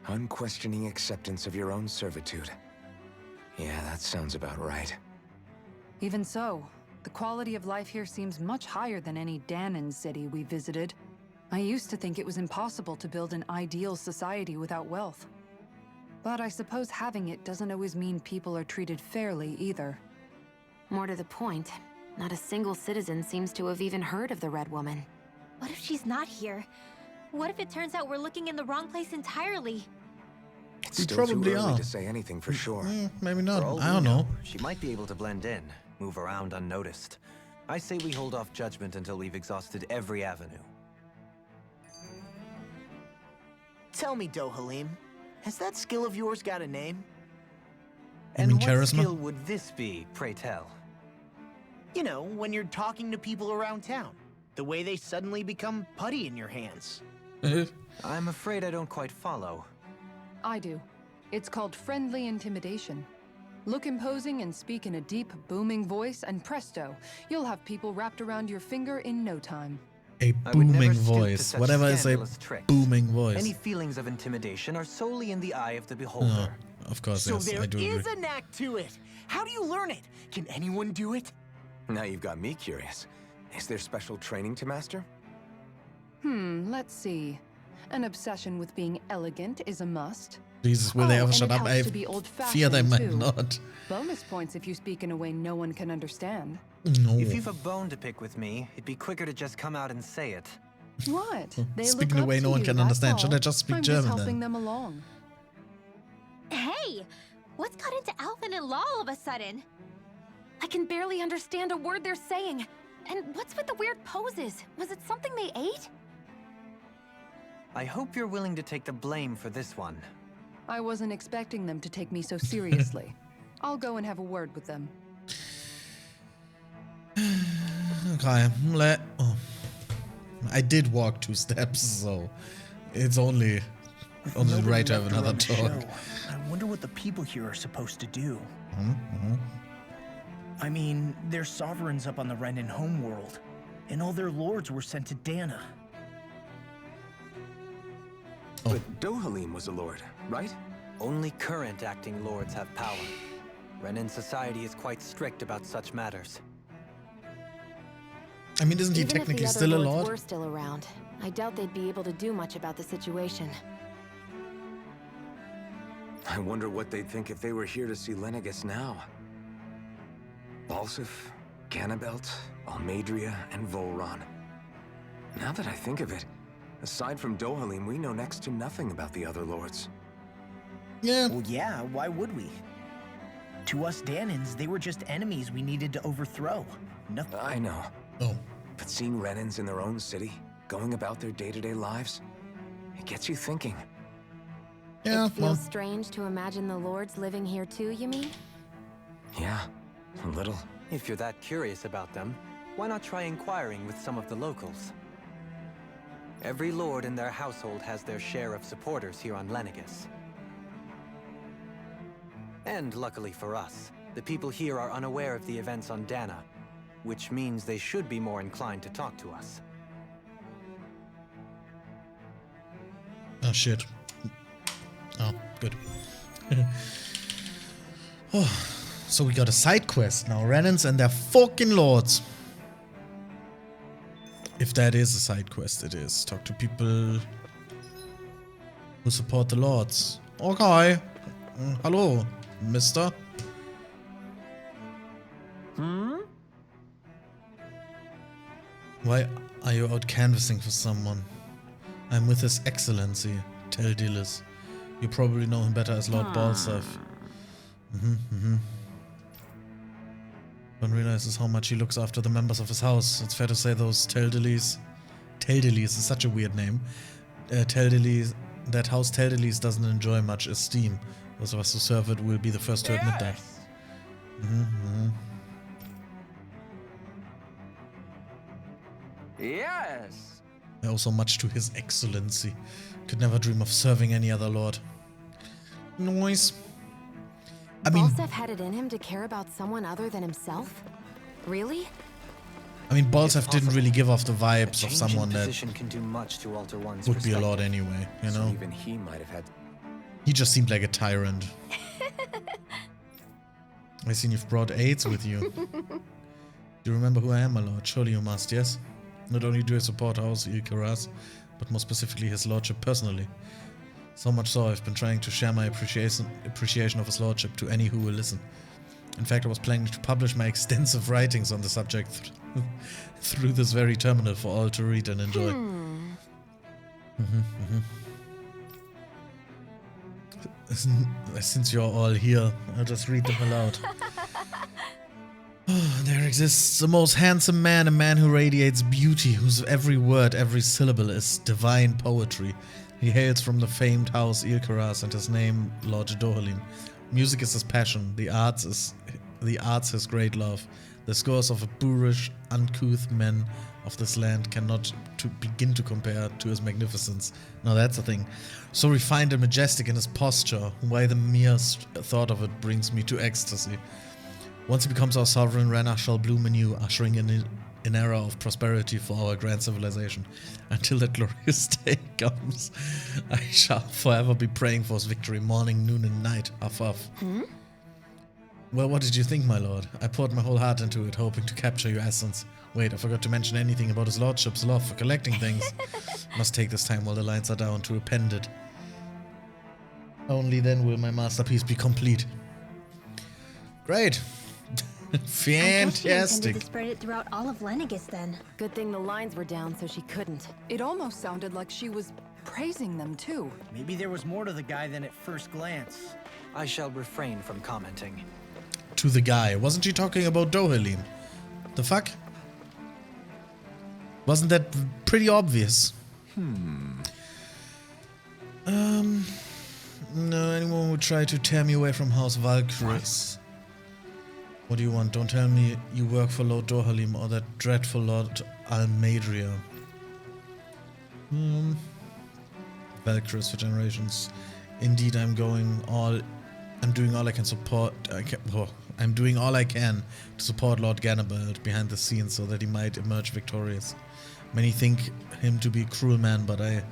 Unquestioning acceptance of your own servitude. Yeah, that sounds about right. Even so, the quality of life here seems much higher than any Danon city we visited. I used to think it was impossible to build an ideal society without wealth. But I suppose having it doesn't always mean people are treated fairly either. More to the point, not a single citizen seems to have even heard of the Red Woman. What if she's not here? What if it turns out we're looking in the wrong place entirely? It's We still probably too early are. to say anything for sure. Maybe not. For all I we don't know. She might be able to blend in, move around unnoticed. I say we hold off judgment until we've exhausted every avenue. Tell me, Dohalim, has that skill of yours got a name? And mean what charisma? skill would this be, pray tell? You know, when you're talking to people around town. The way they suddenly become putty in your hands. I'm afraid I don't quite follow. I do. It's called friendly intimidation. Look imposing and speak in a deep, booming voice, and presto, you'll have people wrapped around your finger in no time. A I would never booming stoop to voice. such Whatever is a scandalous tricks. booming voice. Any feelings of intimidation are solely in the eye of the beholder. Oh, of course, So yes, there I do is agree. a knack to it. How do you learn it? Can anyone do it? Now you've got me curious. Is there special training to master? Let's see. An obsession with being elegant is a must. Jesus, will they ever and shut it up? helps I to be fear they old-fashioned, might too. not. Bonus points if you speak in a way no one can understand. No. If you've a bone to pick with me, it'd be quicker to just come out and say it. What? They Speak in look a way up no to one you, can that's understand. Should all. I just speak I'm German just then? helping them along. Hey! What's got into Alvin and Law all of a sudden? I can barely understand a word they're saying. And what's with the weird poses? Was it something they ate? I hope you're willing to take the blame for this one. I wasn't expecting them to take me so seriously. I'll go and have a word with them. Okay, I did walk 2 steps, so it's only Nobody right to have left another around the talk. show. I wonder what the people here are supposed to do. Mm-hmm. I mean, there's sovereigns up on the Renin homeworld, and all their lords were sent to Dana. But Dohalim was a lord, right? Only current acting lords have power. Renin society is quite strict about such matters. I mean, isn't he Even if technically the other still a lords lord? were still around, I doubt they'd be able to do much about the situation. I wonder what they'd think if they were here to see Lenegis now. Balsif, Ganabelt, Almadria, and Volron. Now that I think of it, aside from Dohalim, we know next to nothing about the other lords. Yeah. Well, yeah, why would we? To us Danans, they were just enemies we needed to overthrow. Nothing. I know. Oh. But seeing Renins in their own city, going about their day-to-day lives, it gets you thinking. Yeah, It feels well, strange to imagine the lords living here too, you mean? Yeah, a little. If you're that curious about them, why not try inquiring with some of the locals? Every lord in their household has their share of supporters here on Lenegis. And luckily for us, the people here are unaware of the events on Dana, which means they should be more inclined to talk to us. oh shit. Oh, good. Oh, so we got a side quest now. Renins and their fucking lords. If that is a side quest, it is. Talk to people who support the lords. Okay. Hello, mister. Why are you out canvassing for someone? I'm with His Excellency, tell Dillis. You probably know him better as Lord Balsaf. One realizes how much he looks after the members of his house. It's fair to say those Teldelis is such a weird name. That house Teldelis doesn't enjoy much esteem. Those of us who serve it will be the first to admit that. Yes. I owe so much to His Excellency. Could never dream of serving any other lord. Noise. I mean, Balsaf had it in him to care about someone other than himself? Really? Balsaf didn't really give off the vibes A of change someone in that position can do much to alter one's would be a lord perspective. anyway, you So know? even he might have had. He just seemed like a tyrant. I seen you've brought aids with you. Do you remember who I am, my lord? Surely you must, yes? Not only do I support House Ilkaras, but more specifically his lordship personally. So much so I've been trying to share my appreciation of his lordship to any who will listen. In fact, I was planning to publish my extensive writings on the subject through this very terminal for all to read and enjoy. Since you're all here, I'll just read them aloud. There exists the most handsome man, a man who radiates beauty, whose every word, every syllable is divine poetry. He hails from the famed house Ilkaras, and his name, Lord Dohalim. Music is his passion. The arts his great love. The scores of a boorish, uncouth men of this land cannot begin to compare to his magnificence. Now that's the thing. So refined and majestic in his posture, why the mere thought of it brings me to ecstasy. Once he becomes our sovereign, Renna shall bloom anew, ushering in an era of prosperity for our grand civilization. Until that glorious day comes, I shall forever be praying for his victory, morning, noon, and night. Uff, uff. Well, what did you think, my lord? I poured my whole heart into it, hoping to capture your essence. Wait, I forgot to mention anything about his lordship's love for collecting things. Must take this time while the lines are down to append it. Only then will my masterpiece be complete. Great. Fantastic. I guess she intended to spread it throughout all of Lenegis then. Good thing the lines were down so she couldn't. It almost sounded like she was praising them too. Maybe there was more to the guy than at first glance. I shall refrain from commenting. To the guy. Wasn't she talking about Dohalim? The fuck? Wasn't that pretty obvious? No, anyone would try to tear me away from House Valkyries. What do you want? Don't tell me you work for Lord Dohalim or that dreadful Lord Almadria. Valkyries for generations. Indeed, I'm doing all I can support. I'm doing all I can to support Lord Ganabald behind the scenes so that he might emerge victorious. Many think him to be a cruel man, but I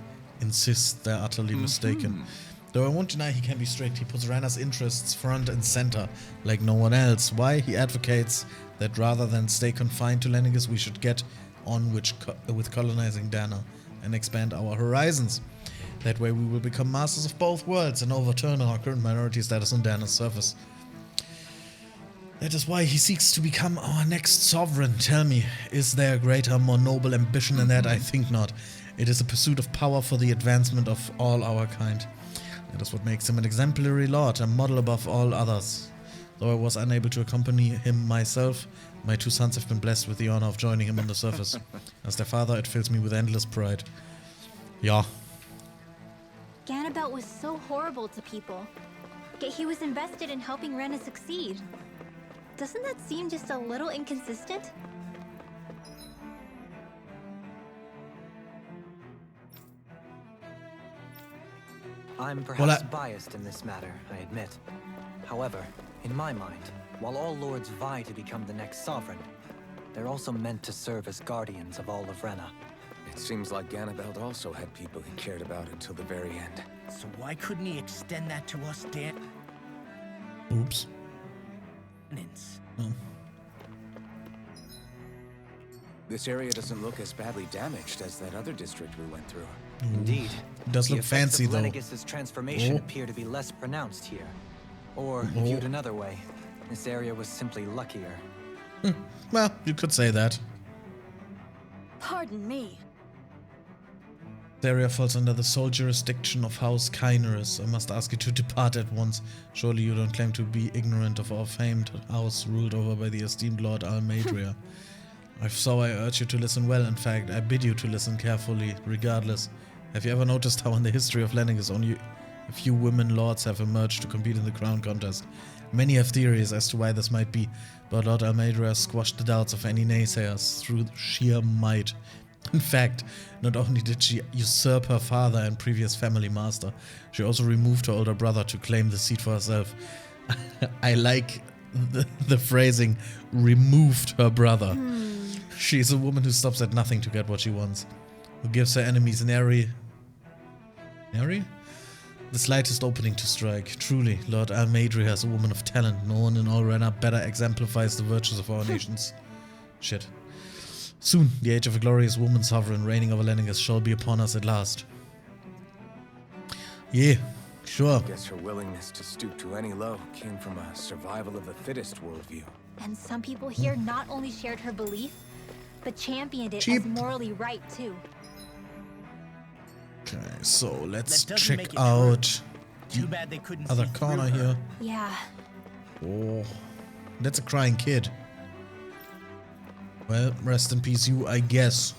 insist they're utterly mistaken. Though I won't deny he can be strict, he puts Renna's interests front and center like no one else. Why? He advocates that rather than stay confined to Lenegis, we should get on with colonizing Dana and expand our horizons. That way we will become masters of both worlds and overturn our current minority status on Dana's surface. That is why he seeks to become our next sovereign. Tell me, is there a greater, more noble ambition than that? I think not. It is a pursuit of power for the advancement of all our kind. That is what makes him an exemplary lord, a model above all others. Though I was unable to accompany him myself, my two sons have been blessed with the honor of joining him on the surface. As their father, it fills me with endless pride. Yeah. Ganabelt was so horrible to people, yet he was invested in helping Renna succeed. Doesn't that seem just a little inconsistent? I'm perhaps biased in this matter, I admit. However, in my mind, while all lords vie to become the next sovereign, they're also meant to serve as guardians of all of Renna. It seems like Ganabeld also had people he cared about until the very end. So why couldn't he extend that to us, Dan? Oops. Oh. This area doesn't look as badly damaged as that other district we went through. Indeed. It does look fancy, though. Lenegis' transformation appear to be less pronounced here. Or, viewed another way, this area was simply luckier. Well, you could say that. Pardon me. The area falls under the sole jurisdiction of House Kynerus. I must ask you to depart at once. Surely you don't claim to be ignorant of our famed house ruled over by the esteemed Lord Almadria. So I urge you to listen well. In fact, I bid you to listen carefully, regardless. Have you ever noticed how in the history of Lenegis only a few women lords have emerged to compete in the crown contest? Many have theories as to why this might be, but Lord Almadria squashed the doubts of any naysayers through sheer might. In fact, not only did she usurp her father and previous family master, she also removed her older brother to claim the seat for herself. I like the phrasing, removed her brother. She is a woman who stops at nothing to get what she wants, who gives her enemies nary the slightest opening to strike. Truly, Lord Almadria is a woman of talent. No one in all Renna better exemplifies the virtues of our nations. Shit. Soon, the age of a glorious woman sovereign reigning over Lenegis shall be upon us at last. Yeah, sure. I guess her willingness to stoop to any low came from a survival of the fittest worldview. And some people here not only shared her belief, but championed it Cheap. as morally right too. Okay, so let's That doesn't make check it out Too bad they couldn't other see through corner her. here. Yeah. Oh, that's a crying kid. Well, rest in peace, you, I guess.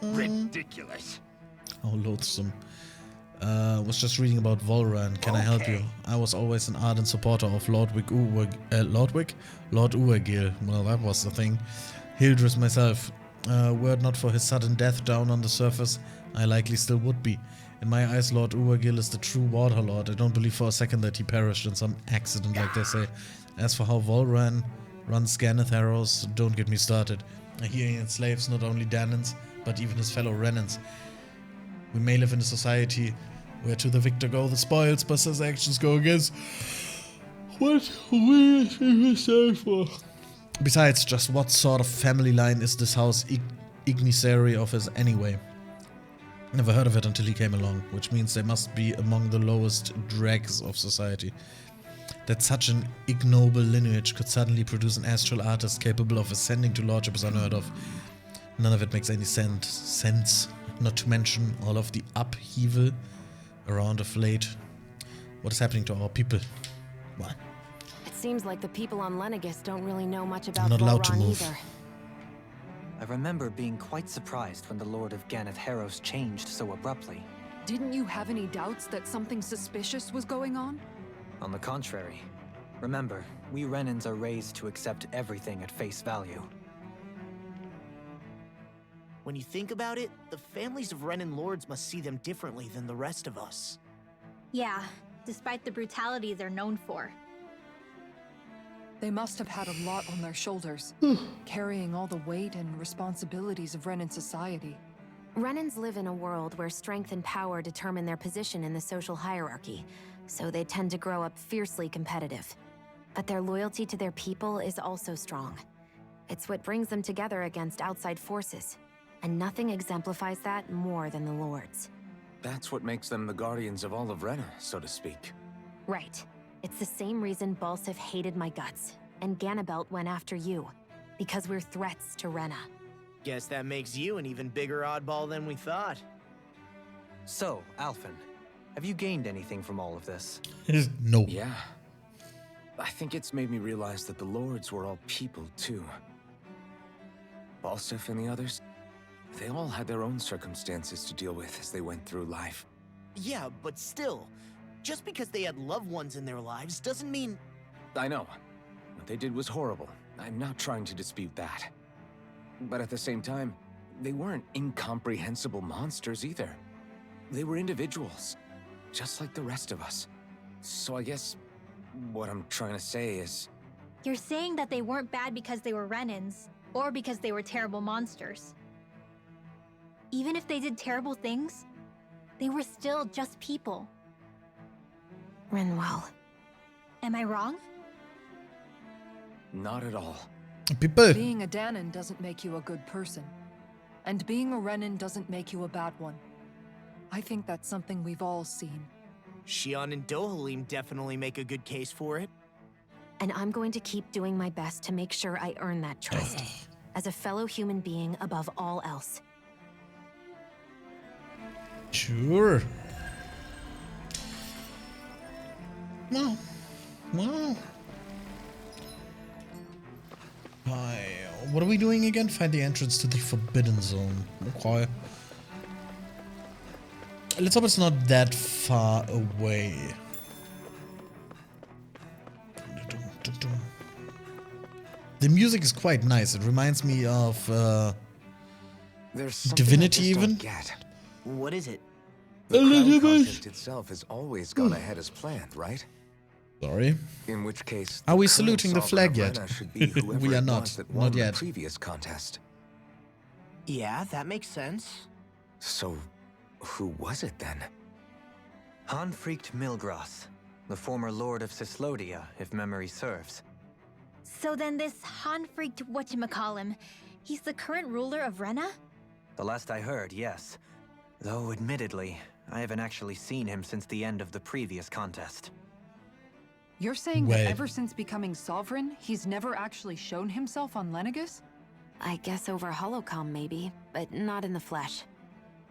Ridiculous. How loathsome. Was just reading about Volran. Can I help you? I was always an ardent supporter of Lord Uergil. Well, that was the thing. Hildreth myself. Were it not for his sudden death down on the surface, I likely still would be. In my eyes, Lord Uergil is the true Water Lord. I don't believe for a second that he perished in some accident like they say. As for how Volran runs Ganeth Arrows, don't get me started. I hear he enslaves not only Danans, but even his fellow Renans. We may live in a society where to the victor go the spoils, but his actions go against what we stand for. Besides, just what sort of family line is this house Ignisary of his anyway? Never heard of it until he came along, which means they must be among the lowest dregs of society. That such an ignoble lineage could suddenly produce an astral artist capable of ascending to lordship is unheard of. None of it makes any sense, not to mention all of the upheaval around of late. What is happening to our people? What? It seems like the people on Lenegis don't really know much about not allowed to move. either. I remember being quite surprised when the Lord of Ganeth Harrows changed so abruptly. Didn't you have any doubts that something suspicious was going on? On the contrary. Remember, we Renans are raised to accept everything at face value. When you think about it, the families of Renan lords must see them differently than the rest of us. Yeah, despite the brutality they're known for. They must have had a lot on their shoulders, carrying all the weight and responsibilities of Renan society. Renans live in a world where strength and power determine their position in the social hierarchy, so they tend to grow up fiercely competitive. But their loyalty to their people is also strong. It's what brings them together against outside forces, and nothing exemplifies that more than the Lords. That's what makes them the guardians of all of Rena, so to speak. Right. It's the same reason Balsif hated my guts, and Ganabelt went after you. Because we're threats to Rena. Guess that makes you an even bigger oddball than we thought. So, Alphen, have you gained anything from all of this? No. Yeah. I think it's made me realize that the Lords were all people, too. Balsif and the others, they all had their own circumstances to deal with as they went through life. Yeah, but still, just because they had loved ones in their lives doesn't mean... I know. What they did was horrible. I'm not trying to dispute that. But at the same time, they weren't incomprehensible monsters either. They were individuals, just like the rest of us. So I guess what I'm trying to say is... You're saying that they weren't bad because they were Renans, or because they were terrible monsters. Even if they did terrible things, they were still just people. Rinwell. Am I wrong? Not at all. People. Being a Danan doesn't make you a good person. And being a Renan doesn't make you a bad one. I think that's something we've all seen. Shion and Dohalim definitely make a good case for it. And I'm going to keep doing my best to make sure I earn that trust. As a fellow human being above all else. Sure. Well. Hi. What are we doing again? Find the entrance to the Forbidden Zone. Okay. Let's hope it's not that far away. The music is quite nice. It reminds me of There's Divinity even. What is it? The crown contest itself has always gone ahead as planned, right? Sorry. In which case, Are we current saluting the flag sovereign yet? of Rena should be whoever We are it not. was that Not won yet. the previous contest. Yeah, that makes sense. So, who was it then? Hanfried Milgras, the former Lord of Cislodia, if memory serves. So then this Hanfried whatchamacallem, he's the current ruler of Rena? The last I heard, yes. Though, admittedly, I haven't actually seen him since the end of the previous contest. You're saying Well. that ever since becoming sovereign, he's never actually shown himself on Lenegis? I guess over holocom maybe, but not in the flesh.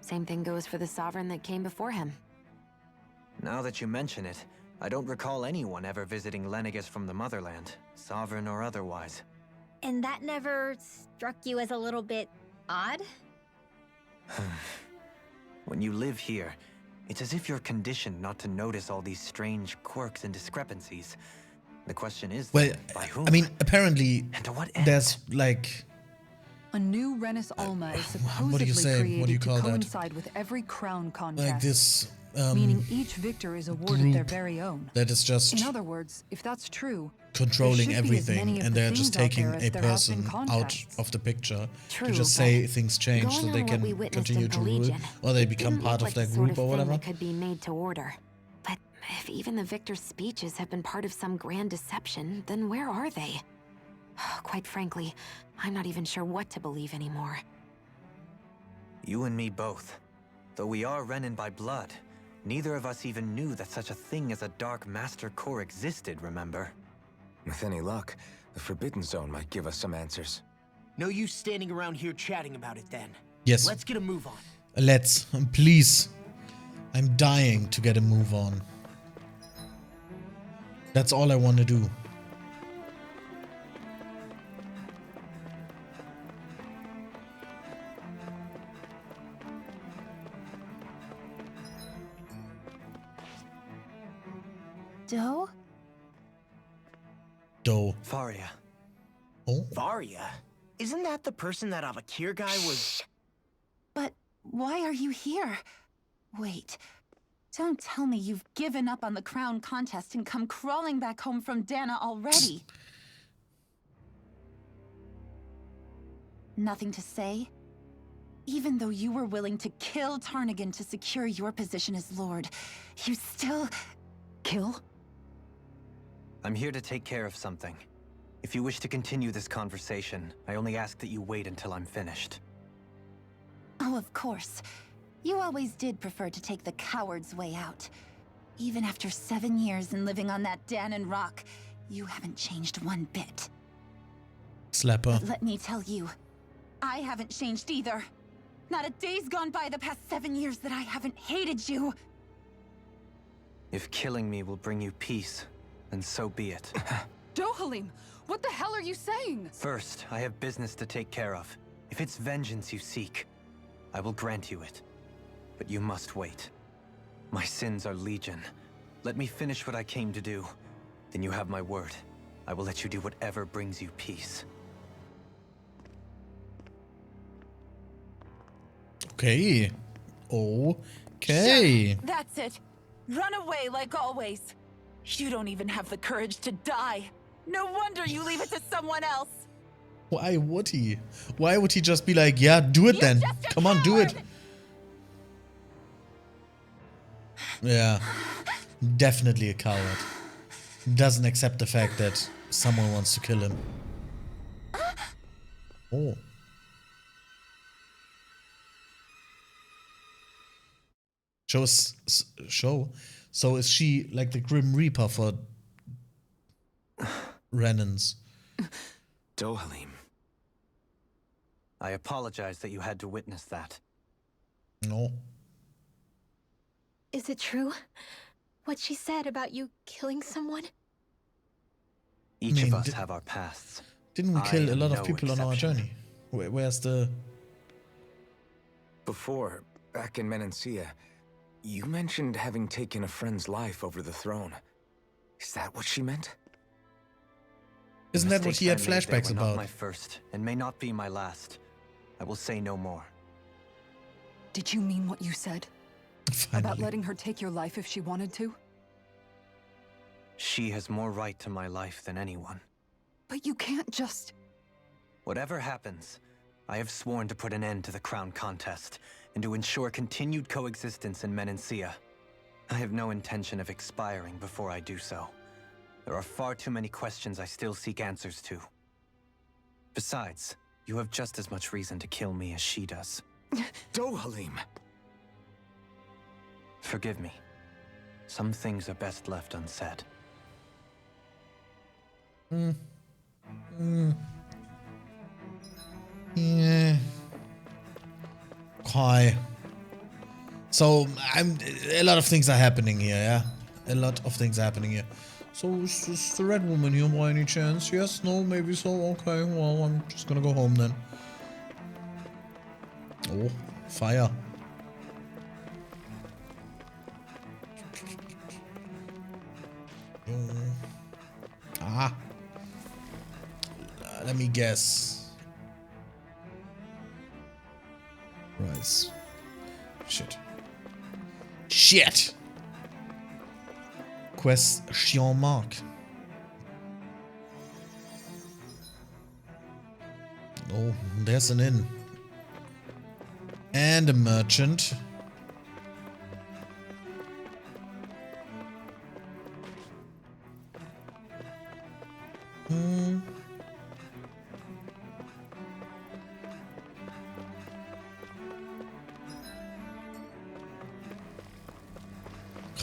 Same thing goes for the sovereign that came before him. Now that you mention it, I don't recall anyone ever visiting Lenegis from the motherland, sovereign or otherwise. And that never struck you as a little bit Odd? When you live here, it's as if you're conditioned not to notice all these strange quirks and discrepancies. The question is, Well, by whom? I mean, apparently and to what end? there's like... A new Renis Alma is what do you supposedly say? created What do you call to that? coincide with every crown contest. Like this... meaning each victor is awarded their very own. that is just In other words, if that's true, controlling there should be as everything, many of and the they're just things out taking there as a there have been person out contests. of the picture True, to just but say things change so going they on what we can witnessed continue in to rule, Collegian, or they it become didn't part look of like that the sort group or of thing whatever. that could be made to order. But if even the victor's speeches have been part of some grand deception, then where are they? Quite frankly, I'm not even sure what to believe anymore. You and me both. Though we are Renin by blood, neither of us even knew that such a thing as a Dark Master Core existed, remember? With any luck, the Forbidden Zone might give us some answers. No use standing around here chatting about it then. Yes. Let's get a move on. Let's, please. I'm dying to get a move on. That's all I want to do. Doe? Doe. Faria. Oh? Varia? Isn't that the person that Avakir guy was... But why are you here? Wait. Don't tell me you've given up on the crown contest and come crawling back home from Dana already. Nothing to say? Even though you were willing to kill Tarnigan to secure your position as Lord, you still... Kill? I'm here to take care of something. If you wish to continue this conversation, I only ask that you wait until I'm finished. Oh, of course. You always did prefer to take the coward's way out. Even after 7 years and living on that Danon rock, you haven't changed one bit. Slapper. But let me tell you, I haven't changed either. Not a day's gone by the past 7 years that I haven't hated you. If killing me will bring you peace, then so be it. Dohalim, what the hell are you saying? First, I have business to take care of. If it's vengeance you seek, I will grant you it. But you must wait. My sins are legion. Let me finish what I came to do. Then you have my word. I will let you do whatever brings you peace. Okay. Okay. That's it. Run away like always. You don't even have the courage to die. No wonder you leave it to someone else. Why would he? Why would he just be like, yeah, do it then. Come on, do it. Yeah. Definitely a coward. Doesn't accept the fact that someone wants to kill him. Oh. Show. So is she like the Grim Reaper for Renans? Dohalim. I apologize that you had to witness that. No. Is it true? What she said about you killing someone? Each of us have our pasts. Didn't we I kill a am lot of no people on our exception. journey? Where's the... Before, back in Menancia, you mentioned having taken a friend's life over the throne. Is that what she meant? Isn't that what Mistakes he had I made there flashbacks were not about? my first, and may not be my last. I will say no more. Did you mean what you said? Finally. About letting her take your life if she wanted to? She has more right to my life than anyone. But you can't just... Whatever happens, I have sworn to put an end to the crown contest and to ensure continued coexistence in Menancia. I have no intention of expiring before I do so. There are far too many questions I still seek answers to. Besides, you have just as much reason to kill me as she does. Dohalim! Forgive me. Some things are best left unsaid. Yeah. Okay. So, a lot of things are happening here, yeah? A lot of things are happening here. So, is this the red woman here by any chance? Yes? No? Maybe so? Okay, well, I'm just gonna go home then. Oh, fire. Ah. Let me guess. Rice. Shit. Shit! Question mark. Oh, there's an inn. And a merchant.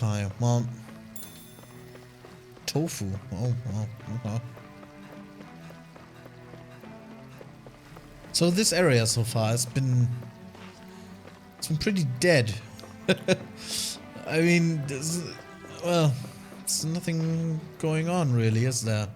Okay, well. Tofu. Oh, wow. Okay. So this area so far has been... It's been pretty dead. I mean, well, there's nothing going on really, is there?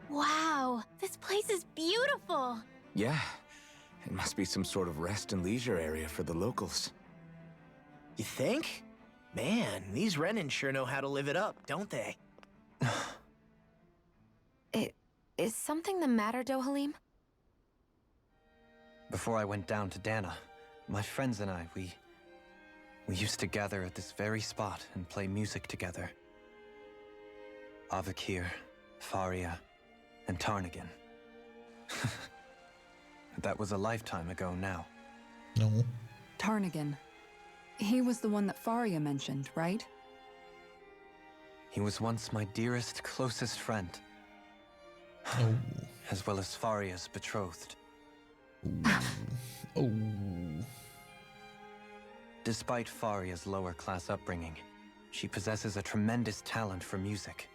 Wow, this place is beautiful. Yeah, it must be some sort of rest and leisure area for the locals. You think? Man, these Renin sure know how to live it up, don't they? Is something the matter, Dohalim? Before I went down to Dana, my friends and I, we used to gather at this very spot and play music together. Avakir, Faria, and Tarnagan. That was a lifetime ago now. No. Tarnagan. He was the one that Faria mentioned, right? He was once my dearest, closest friend. Oh. As well as Faria's betrothed. Oh. Despite Faria's lower-class upbringing, she possesses a tremendous talent for music.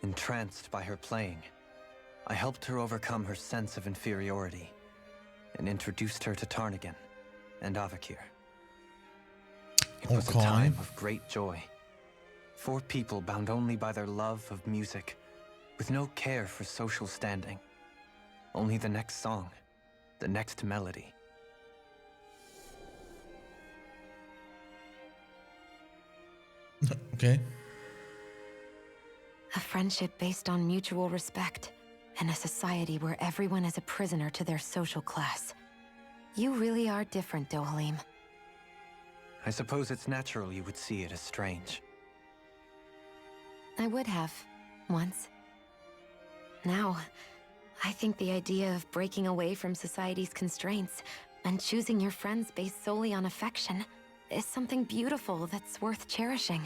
Entranced by her playing, I helped her overcome her sense of inferiority and introduced her to Tarnagan and Avakir. It was a time of great joy. 4 people bound only by their love of music, with no care for social standing. Only the next song, the next melody. Okay. A friendship based on mutual respect, and a society where everyone is a prisoner to their social class. You really are different, Dohalim. I suppose it's natural you would see it as strange. I would have, once. Now, I think the idea of breaking away from society's constraints and choosing your friends based solely on affection is something beautiful that's worth cherishing.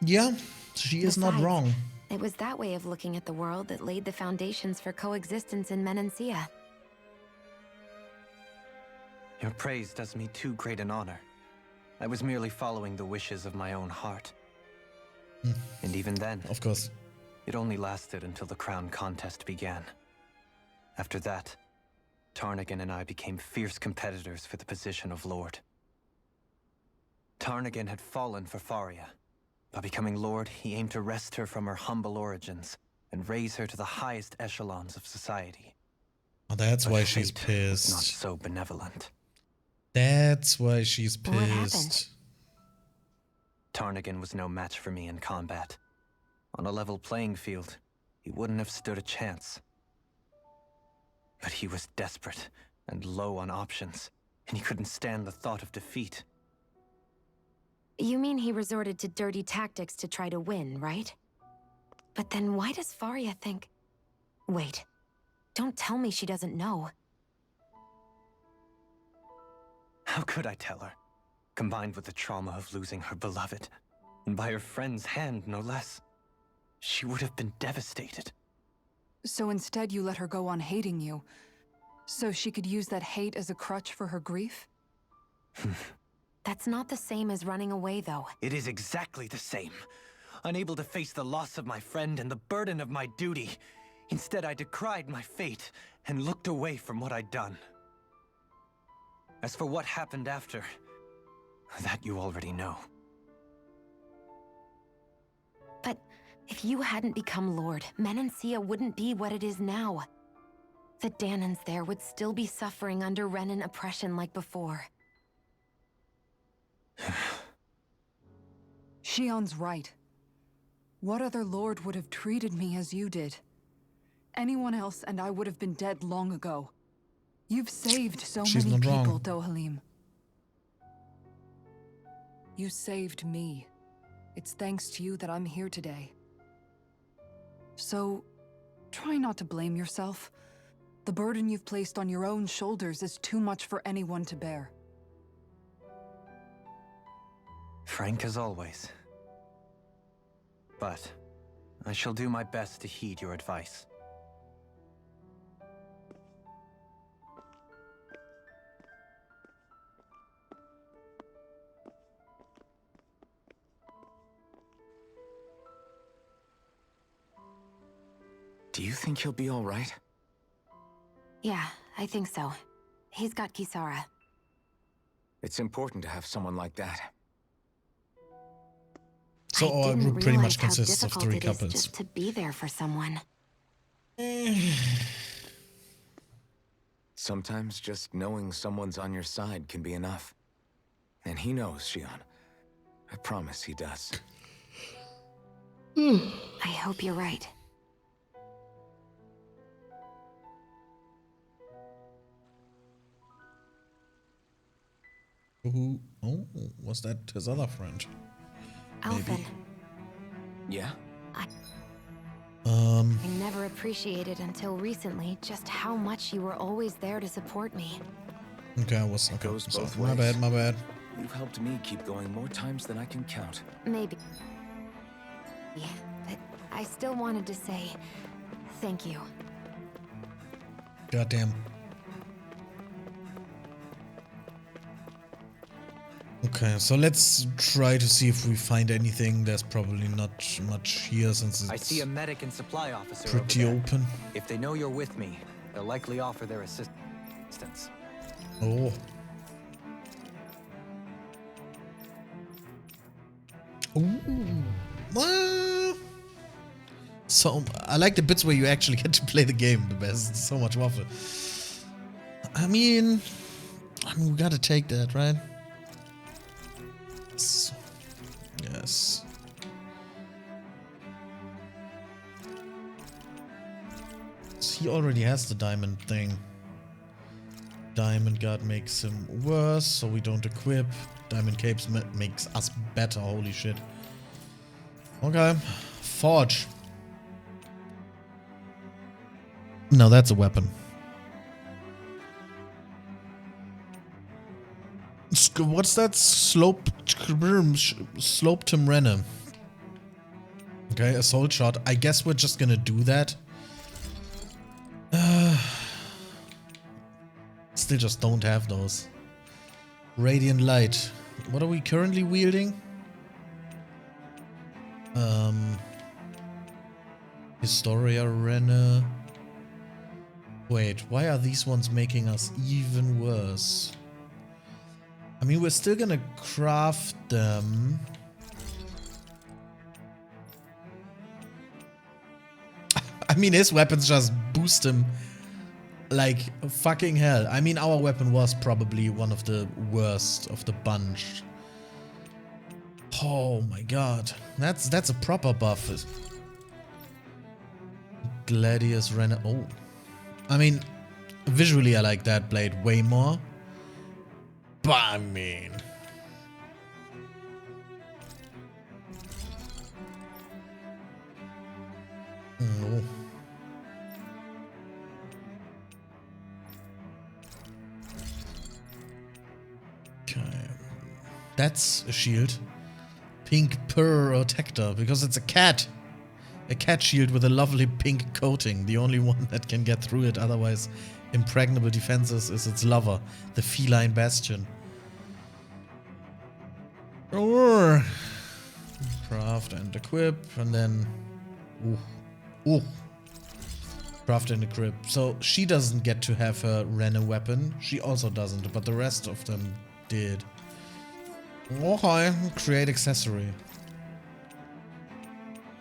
Yeah, she is not Besides, wrong. It was that way of looking at the world that laid the foundations for coexistence in Menancia. Your praise does me too great an honor. I was merely following the wishes of my own heart. And even then, Of course. it only lasted until the crown contest began. After that, Tarnagan and I became fierce competitors for the position of Lord. Tarnagan had fallen for Faria. By becoming Lord, he aimed to wrest her from her humble origins and raise her to the highest echelons of society. Oh, that's But why she's fate was not pissed. so benevolent. That's why she's What happened? pissed. Tarnagan was no match for me in combat. On a level playing field, he wouldn't have stood a chance. But he was desperate and low on options, and he couldn't stand the thought of defeat. You mean he resorted to dirty tactics to try to win, right? But then why does Faria think... Wait, don't tell me she doesn't know. How could I tell her? Combined with the trauma of losing her beloved, and by her friend's hand, no less, she would have been devastated. So instead you let her go on hating you, so she could use that hate as a crutch for her grief? That's not the same as running away, though. It is exactly the same. Unable to face the loss of my friend and the burden of my duty, instead I decried my fate and looked away from what I'd done. As for what happened after, that you already know. If you hadn't become Lord, Menancia wouldn't be what it is now. The Danans there would still be suffering under Renan oppression like before. Shion's right. What other lord would have treated me as you did? Anyone else and I would have been dead long ago. You've saved so many people, Dohalim. You saved me. It's thanks to you that I'm here today. So, try not to blame yourself. The burden you've placed on your own shoulders is too much for anyone to bear. Frank as always. But I shall do my best to heed your advice. Do you think he'll be all right? Yeah, I think so. He's got Kisara. It's important to have someone like that. So our group pretty much consists of 3 couples. Just to be there for someone. Sometimes just knowing someone's on your side can be enough. And he knows, Shion. I promise he does. I hope you're right. Who? Oh, was that his other friend? Alphen. Yeah? I never appreciated until recently just how much you were always there to support me. Okay, I was okay. Goes So, both my ways. bad, my bad. You've helped me keep going more times than I can count. Maybe. But I still wanted to say thank you. Goddamn. Okay, so let's try to see if we find anything. There's probably not much here since it's I see a medic and supply officer pretty over there. open. If they know you're with me, they'll likely offer their assistance. Oh. Ooh. Well. So I like the bits where you actually get to play the game the best. So much waffle. I mean we gotta take that, right? Yes. So he already has the diamond thing. Diamond guard makes him worse, so we don't equip. Diamond capes makes us better. Holy shit. Okay. Forge. No, that's a weapon. What's that? Sloped-him Renner. Okay, assault shot. I guess we're just gonna do that. Still just don't have those. Radiant light. What are we currently wielding? Historia Renner. Wait, why are these ones making us even worse? I mean, we're still gonna craft them. I mean, his weapons just boost him like fucking hell. I mean, our weapon was probably one of the worst of the bunch. Oh my god. That's a proper buff. Gladius Renner. Oh. I mean, visually I like that blade way more. But I mean... No. Okay. That's a shield. Pink protector, because it's a cat. A cat shield with a lovely pink coating. The only one that can get through it, otherwise impregnable defenses, is its lover, the feline bastion. Or craft and equip, and then craft and equip. So she doesn't get to have her Renner weapon. She also doesn't, but the rest of them did. Okay, create accessory.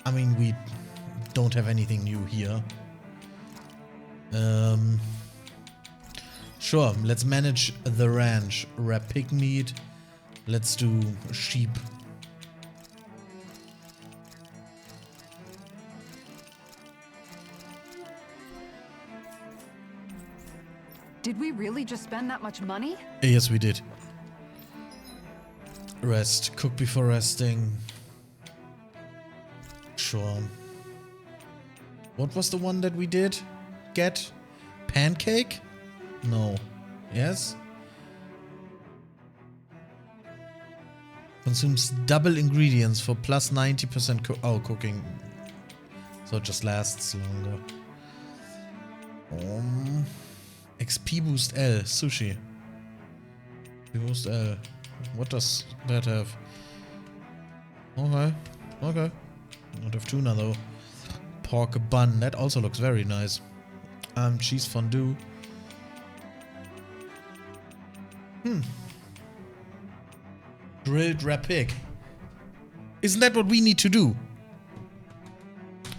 I mean, we don't have anything new here. Sure, let's manage the ranch. Wrap pig meat. Let's do sheep. Did we really just spend that much money? Yes, we did. Rest. Cook before resting. Sure. What was the one that we did get? Pancake? No. Yes? Consumes double ingredients for plus 90% cooking. So it just lasts longer. XP boost L. Sushi. XP boost L. What does that have? Okay. Okay. Not have tuna though. Pork bun. That also looks very nice. Cheese fondue. Grilled rapig. Isn't that what we need to do?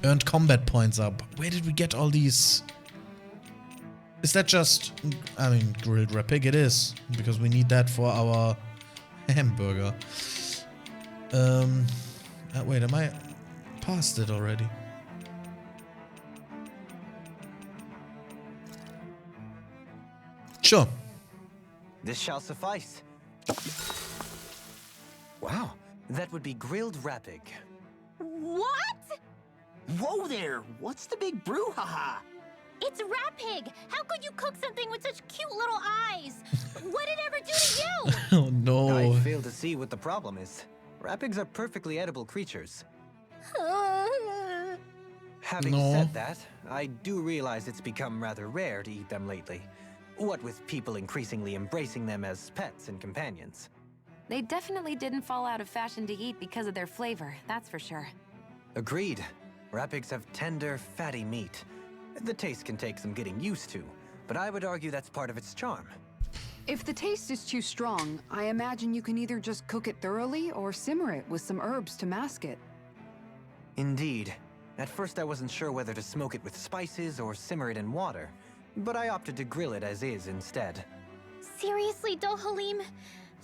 Earned combat points up. Where did we get all these? Is that just... I mean, grilled rapig it is. Because we need that for our hamburger. Wait, am I past it already? Sure. This shall suffice. Wow. That would be grilled rapig. What? Whoa there! What's the big brouhaha? It's Rapig! How could you cook something with such cute little eyes? What did it ever do to you? Oh no. I fail to see what the problem is. Rapigs are perfectly edible creatures. Having said that, I do realize it's become rather rare to eat them lately. What with people increasingly embracing them as pets and companions. They definitely didn't fall out of fashion to eat because of their flavor, that's for sure. Agreed. Rapigs have tender, fatty meat. The taste can take some getting used to, but I would argue that's part of its charm. If the taste is too strong, I imagine you can either just cook it thoroughly or simmer it with some herbs to mask it. Indeed. At first I wasn't sure whether to smoke it with spices or simmer it in water, but I opted to grill it as is instead. Seriously, Dohalim?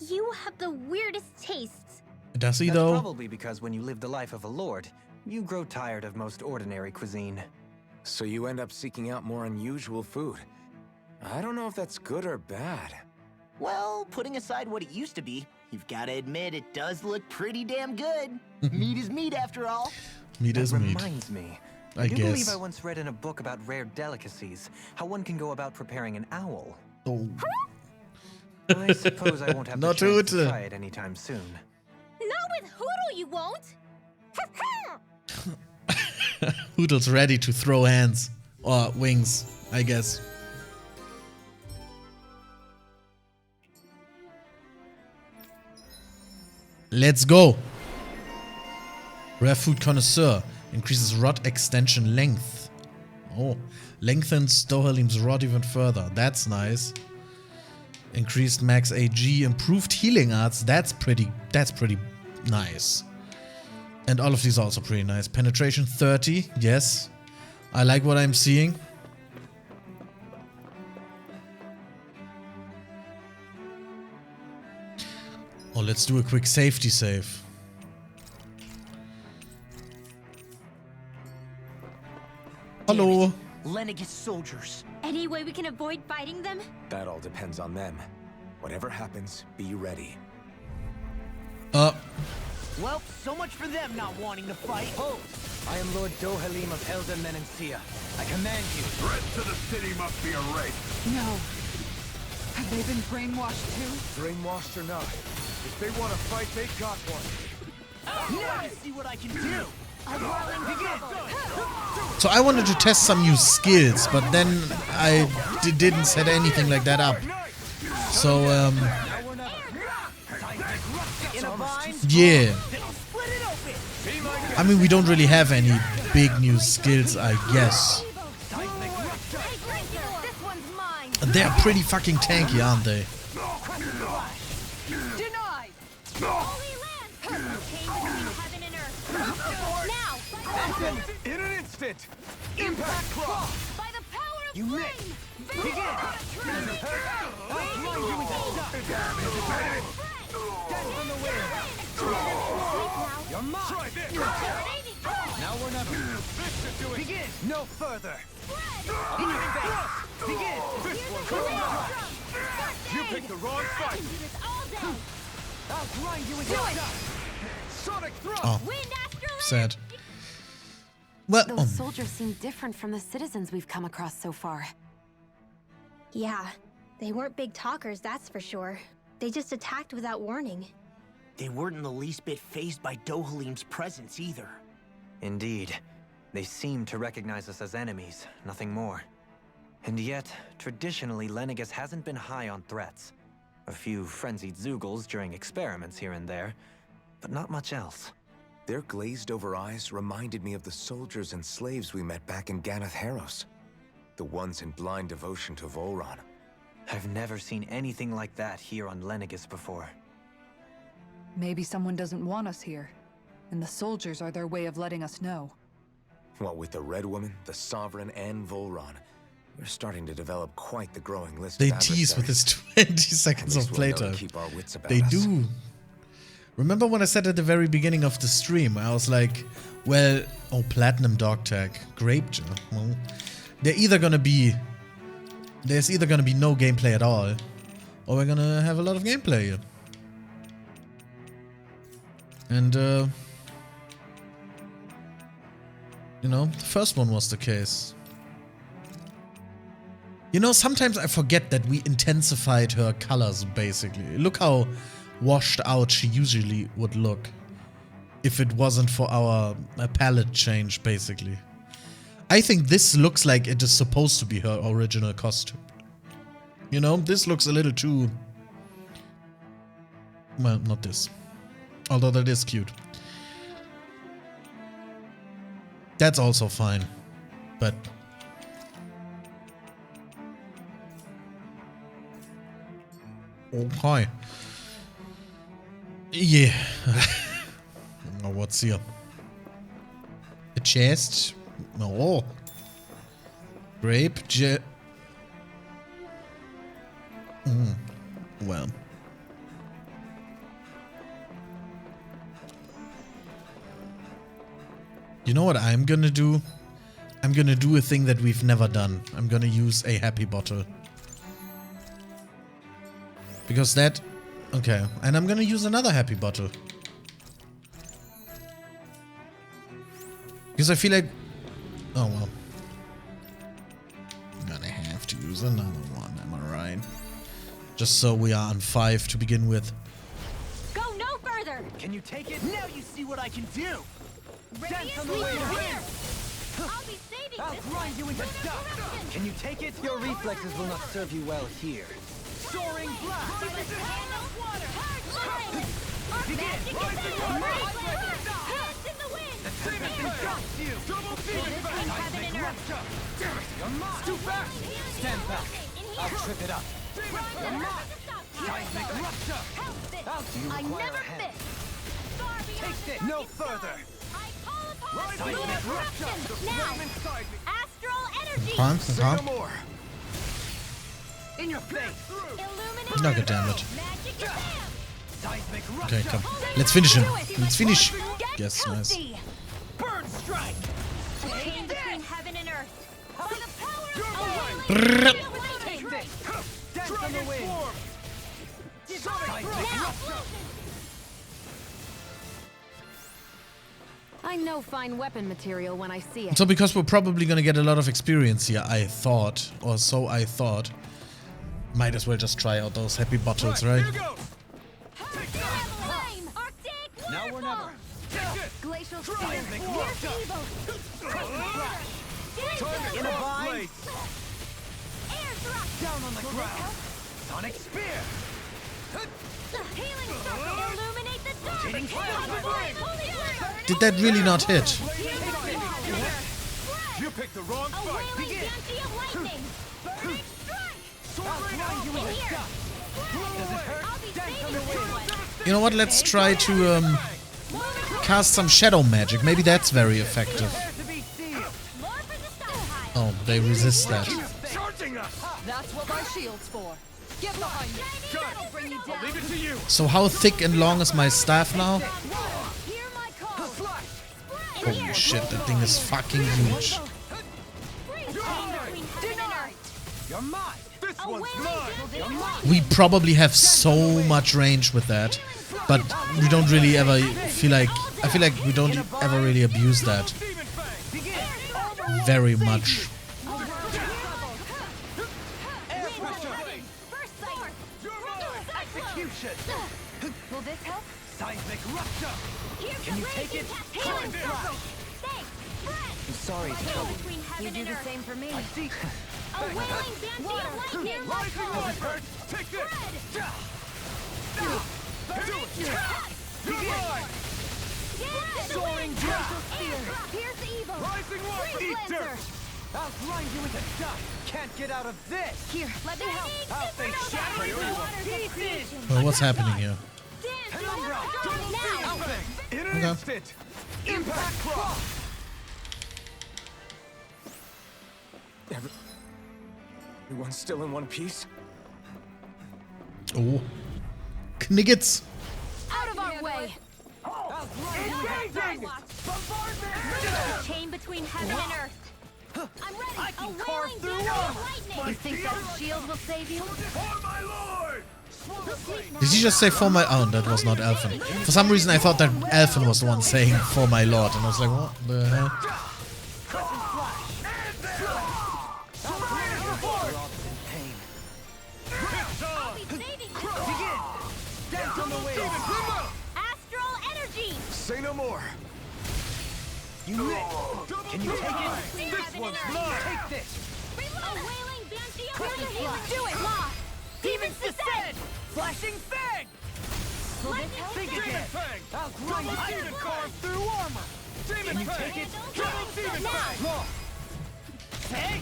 You have the weirdest tastes. Does he That's though? probably because when you live the life of a lord, you grow tired of most ordinary cuisine. So you end up seeking out more unusual food. I don't know if that's good or bad. Well, putting aside what it used to be, you've got to admit it does look pretty damn good. Meat is meat after all. Meat is meat. Reminds me. I do believe guess. I once read in a book about rare delicacies, how one can go about preparing an owl. Oh. I suppose I won't have the Not chance to Ute. try it anytime soon. Not with Hoodle, you won't! Hoodle's ready to throw hands. Or wings, I guess. Let's go. Rare food connoisseur. Increases rod extension length. Oh. Lengthens Dohalim's rod even further. That's nice. Increased max AG. Improved healing arts. That's pretty nice. And all of these are also pretty nice. Penetration 30. Yes. I like what I'm seeing. Oh, let's do a quick safety save. Hello. Lenegis soldiers. Any way we can avoid fighting them? That all depends on them. Whatever happens, be ready. Well, so much for them not wanting to fight. Hold! I am Lord Dohalim of Elda Menencia. I command you. Threat to the city must be erased. No. Have they been brainwashed too? Brainwashed or not, if they want to fight, they got one. Now to see what I can do. So I wanted to test some new skills, but then I didn't set anything like that up. So, yeah. I mean, we don't really have any big new skills, I guess. They're pretty fucking tanky, aren't they? Instant! Impact Claw! By the power of You flame! missed! Begin! I'll grind you into dust! Dance on the wind! You're mine! Try this! Now or never! Begin! No further! In your face! Begin! This one's going dry! You picked the wrong fight! I'll grind you into dust! Sonic Thrust! Oh, sad. Well, Those soldiers seem different from the citizens we've come across so far. Yeah, they weren't big talkers, that's for sure. They just attacked without warning. They weren't in the least bit fazed by Dohalim's presence either. Indeed. They seem to recognize us as enemies, nothing more. And yet, traditionally, Lenegis hasn't been high on threats. A few frenzied Zeugles during experiments here and there, but not much else. Their glazed-over eyes reminded me of the soldiers and slaves we met back in Ganath Haros. The ones in blind devotion to Volron. I've never seen anything like that here on Lenegis before. Maybe someone doesn't want us here, and the soldiers are their way of letting us know. What with the Red Woman, the Sovereign, and Volron, we're starting to develop quite the growing list they of tease with adversaries. this 20 seconds of At least we'll know to playtime. keep our wits about They us. do. Remember when I said at the very beginning of the stream, I was like, well, oh, Platinum Dog Tag, Grape Gel. Well, there's either gonna be no gameplay at all, or we're gonna have a lot of gameplay here. And, you know, the first one was the case. You know, sometimes I forget that we intensified her colors, basically. Look how washed out she usually would look if it wasn't for our palette change, basically. I think this looks like it is supposed to be her original costume. You know, this looks a little too... Well, not this. Although that is cute. That's also fine. But... Oh, hi. Yeah. Oh, what's here? A chest? Oh. Grape well. You know what I'm gonna do? I'm gonna do a thing that we've never done. I'm gonna use a happy bottle. Because that... Okay, and I'm gonna use another happy bottle. Because I feel like... Oh, well. I'm gonna have to use another one, am I right? Just so we are on 5 to begin with. Go no further! Can you take it? Now you see what I can do! Dance on the way to here! I'll be saving I'll this grind you into lunar dust. corruption! Can you take it? Your reflexes will not serve you well here. Soaring blast! By the hand of water! Hard line! Our Begin. magic is Rise in in the the wind! wind. Dust in the wind! Drops you! Double Between heaven and earth! Damn it! You're mine! Too fast! Stand back! I'll trip it up! You're mine! Seismic rupture! I never fit! Far beyond Take the this! No further! I call upon Seismic lunar rupture! corruption! The Now! flame inside me! Astral energy! Say no more! In your face! Illuminate! No, God damn it. Magic is there! Seismic Okay, rupture! come. Let's finish him. Let's finish. Yes, nice. Burn strike! Chain between heaven and earth! By the power You're mine! of Take this! Dance on the wind! Seismic rupture! I know fine weapon material when I see it. So because we're probably gonna get a lot of experience here, I thought, or so I thought, might as well just try out those happy bottles, right? Here goes! flame! Arctic Now or never! Glacial Seismic spear! rupture! In a bind! Blades! Air thrust! Down on the ground! Sonic spear! Healing circle! Illuminate the dark! Rotating flame! Did that really not hit? You picked the wrong A fight. wailing banshee of lightning! Burning strike! I'll grind you into Here! dust! Does it hurt? I'll be Dance on saving the this wind! one! You know what? Let's try to cast some shadow magic. Maybe that's very effective. Prepare to be sealed! they resist that. That's what my shield's for. Get behind me. That'll bring you down. Leave it to you. So how thick and long is my staff now? Hear my call. Holy shit, that thing is fucking huge. You're mine. This one's mine. You're mine. We probably have so much range with that, but we don't really ever feel like... I feel like we don't ever really abuse that very much. Will this help? Seismic rupture. Can you take it? I'm sorry to trouble you. You do the same for me. I see. A wailing banshee of lightning! Rising one. Take this. Begin. Soaring dragon. Here's evil. Rising one. Eat dirt. I'll grind you into dust. Can't get out of this. Here, let me help. I'll face shatter you to pieces. Well, what's happening here? Penumbra. Alpha. In an Okay. instant. Impact cross. Everyone's still in one piece? Oh. Kniggets. Out of our way. I'll grind you into dust. Bombardment. Chain between heaven and earth. I'm ready. I can A carve wailing through banshee of armor. lightning. You think that shield will save you? For my lord. Did he just say for my... Oh, that was not Elfin. For some reason I thought that Elfin was the one saying for my lord, and I was like, what the hell? Astral energy! Say no more. You missed. Can you take it? This one's mine. Take this. A wailing banshee of Here's a lightning! healer. Do it, Law! Demons descend! Flashing fang. Demon fang. I'll grind you to carve through armor. Demon fang. Take it. Triple demon fang. Law. Hey.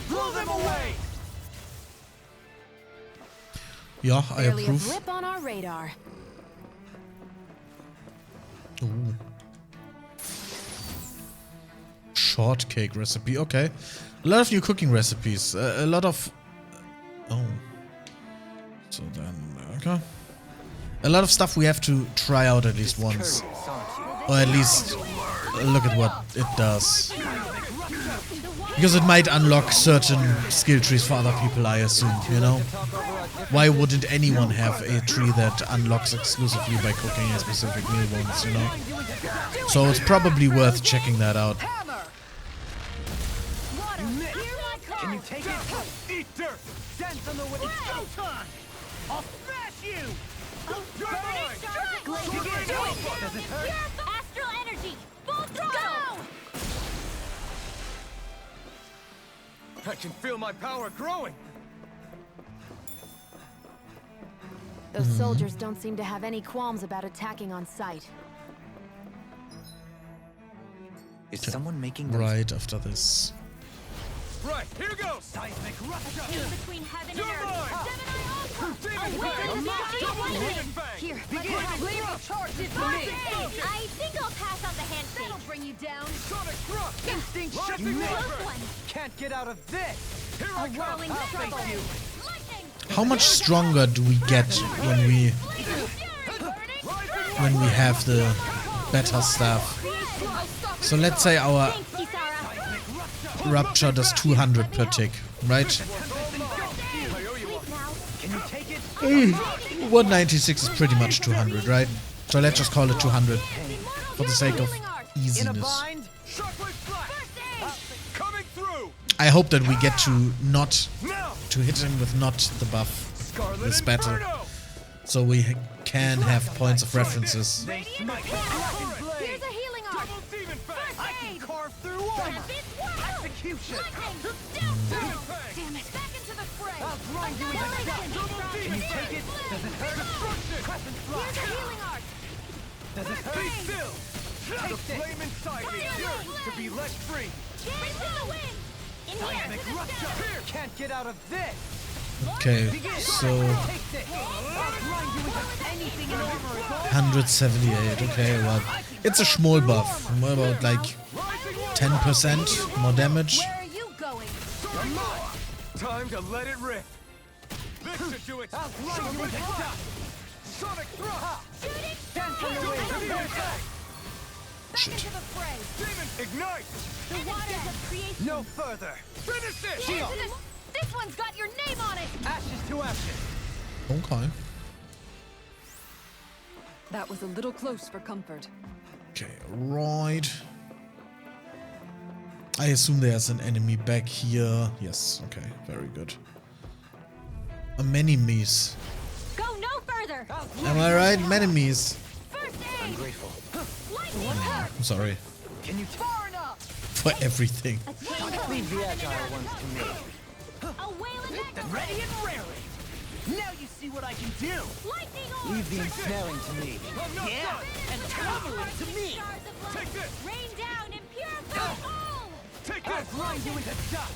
Blow them away. Yeah, I Barely a approve. blip on our radar. Ooh. Shortcake recipe, okay. A lot of new cooking recipes. A lot of... Oh. So then, okay. A lot of stuff we have to try out at least once. Or at least look at what it does. Because it might unlock certain skill trees for other people, I assume, you know? Why wouldn't anyone have a tree that unlocks exclusively by cooking a specific meal once, you know? So it's probably worth checking that out. Can you take it? Eat dirt. Dance on the way. It's go time. I'll smash you. Does it hurt? Astral energy! Full throttle! I can feel my power growing. Those soldiers don't seem to have any qualms about attacking on sight. Is someone making those? Right after this. Right, here goes. Seismic rupture. Chain between heaven and You're earth. mine. Demon wailing fang. banshee of Double lightning. demon fang. Here, Begin. leave a charge it for me. I think I'll pass on the handshake. That'll bring you down. Sonic thrust. Instinct Lightning Close ripper. one. Can't get out of this. Here I come. whirling I'll trouble. face you. Lightning! How much stronger do we get when we have the better stuff? So let's say our Thanks, Kisara. rupture does 200 per tick, right? Sleep now. Can you take it? 196 is pretty much 200, right? So let's just call it 200 for the sake of In a easiness. bind. Shockwave flash. Coming through. I hope that we get to not Now. to hit him with not the buff Scarlet this battle, Inferno. so we can have points of references. They smite with lightning blade. Here's a healing arc. Double demon fang. I can aid. carve through armor. Execution. Demon fang. Damn it. Back into the fray. I'll grind you into dust. Double demon take it. Does it hurt? Destruction. Crescent Here's a flash. healing arc. Does it hurt? Be still. The flame inside me yearns to be let free. Race to the wind! In here! Seismic rupture. Can't get out of this. Okay, so Take this. I'll grind you into anything in armor is all. 178. Okay, well, it's a small buff. What about like 10% more damage? Where are you going? Come on! Time to let it rip! This should do it! I'll grind you into dust! Sonic thrust! Shooting Dance on the star! wings of the attack! Back into the fray! Demon ignite! The waters of creation! No further! Finish it! The answer to this one's got your name on it! Ashes to ashes! Okay. That was a little close for comfort. Okay, right. I assume there's an enemy back here. Yes, okay, very good. Many-me's. Go no further! Am I right? Many-me's. First I'm aid! grateful. Lightning! I'm sorry Can you Far enough! for everything. A tango! Leave the agile ones to me. A wailing echo! Ready and raring. Now you see what I can do. Lightning orb! leave the ensnaring to me? Yeah, and tumbling to me. Stars of light! Take this! Rain down and purify all! Take this! I'll grind you into dust!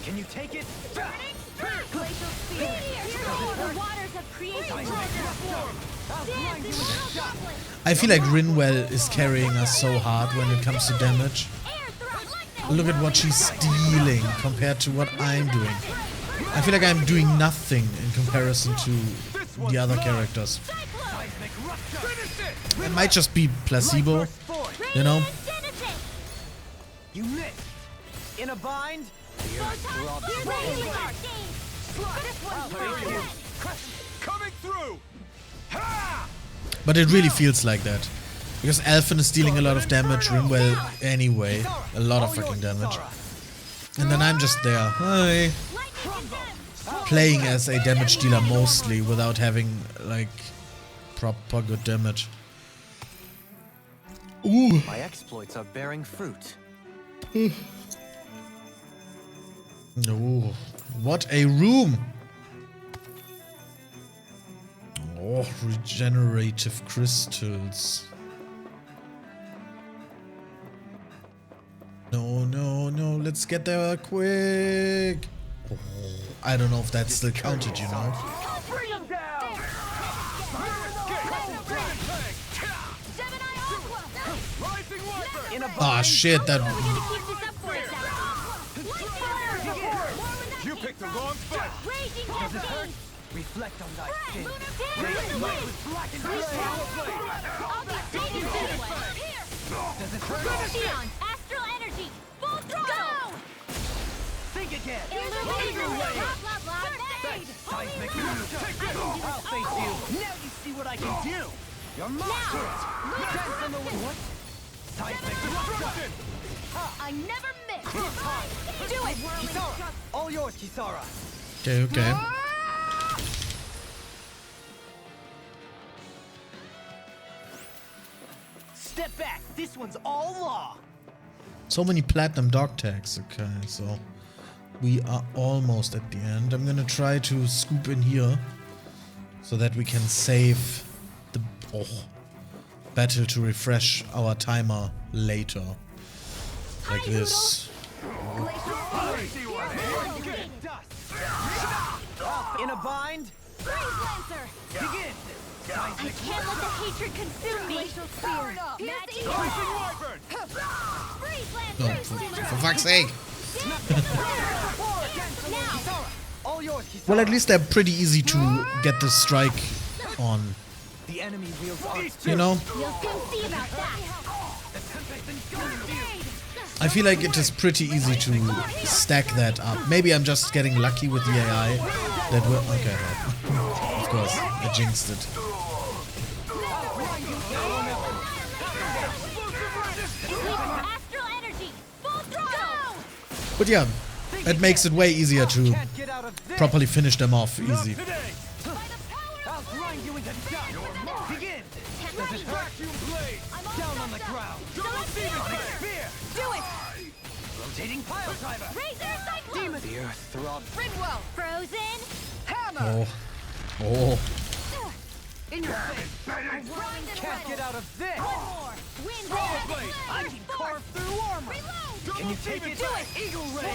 Can you take it? Burning strike! Glacial spear! The waters of creation! I'll grind you into dust! I feel like Rinwell is carrying us so hard when it comes to damage. Air thrust! Lightning! Look at what she's stealing compared to what I'm doing. I feel like I'm doing nothing in comparison to the other characters. It might just be placebo, you know? You missed! In a bind? Coming through! Ha! But it really feels like that. Because Alphen is dealing a lot of damage, Rinwell anyway. A lot of fucking damage. And then I'm just there. Hi. Playing as a damage dealer mostly without having like proper good damage. Ooh. My exploits are bearing fruit. Oh, what a room! Oh, regenerative crystals. No, no, no, let's get there quick! Oh, I don't know if that's still counted, you know? Bring him down! Ah, shit, that... You picked the wrong fight! Does it hurt? Reflect on thy sin. Black and Does it hurt? Astral energy! Full throttle! Think again! Illuminate! Blah, blah, blah! Seismic! Take this! I'll face you! Now you see what I can do. You're mine! Dance on the wind! What? Seismic destruction! I never miss! Do it! Kisara! All yours, Kisara! Okay, okay. Step back. This one's all law. So many platinum dog tags. Okay, so we are almost at the end. I'm gonna try to scoop in here so that we can save the battle to refresh our timer later. Like this. In a bind? Begin! I can't let the hatred consume me! Magic! Wyvern! Oh, for fuck's sake! All yours, Kisara! Well, at least they're pretty easy to get the strike on. The enemy wields arts. You know? You'll soon see about that! I feel like it is pretty easy to stack that up. Maybe I'm just getting lucky with the AI. That will... Okay, of course, I jinxed it. Astral energy! Full throttle! But yeah, it makes it way easier to properly finish them off easy. I'll grind you into dust! Begin! Does it hurt? Down on the ground! Spear! Do it! Rotating pile driver! Razor cyclone! The earth throbs. Ridwell! Frozen! Oh. Oh. In your face! Can't get out of this! More! Wind Blade! I can carve through armor! Reload! Can you take it? Do it! Eagle Ray!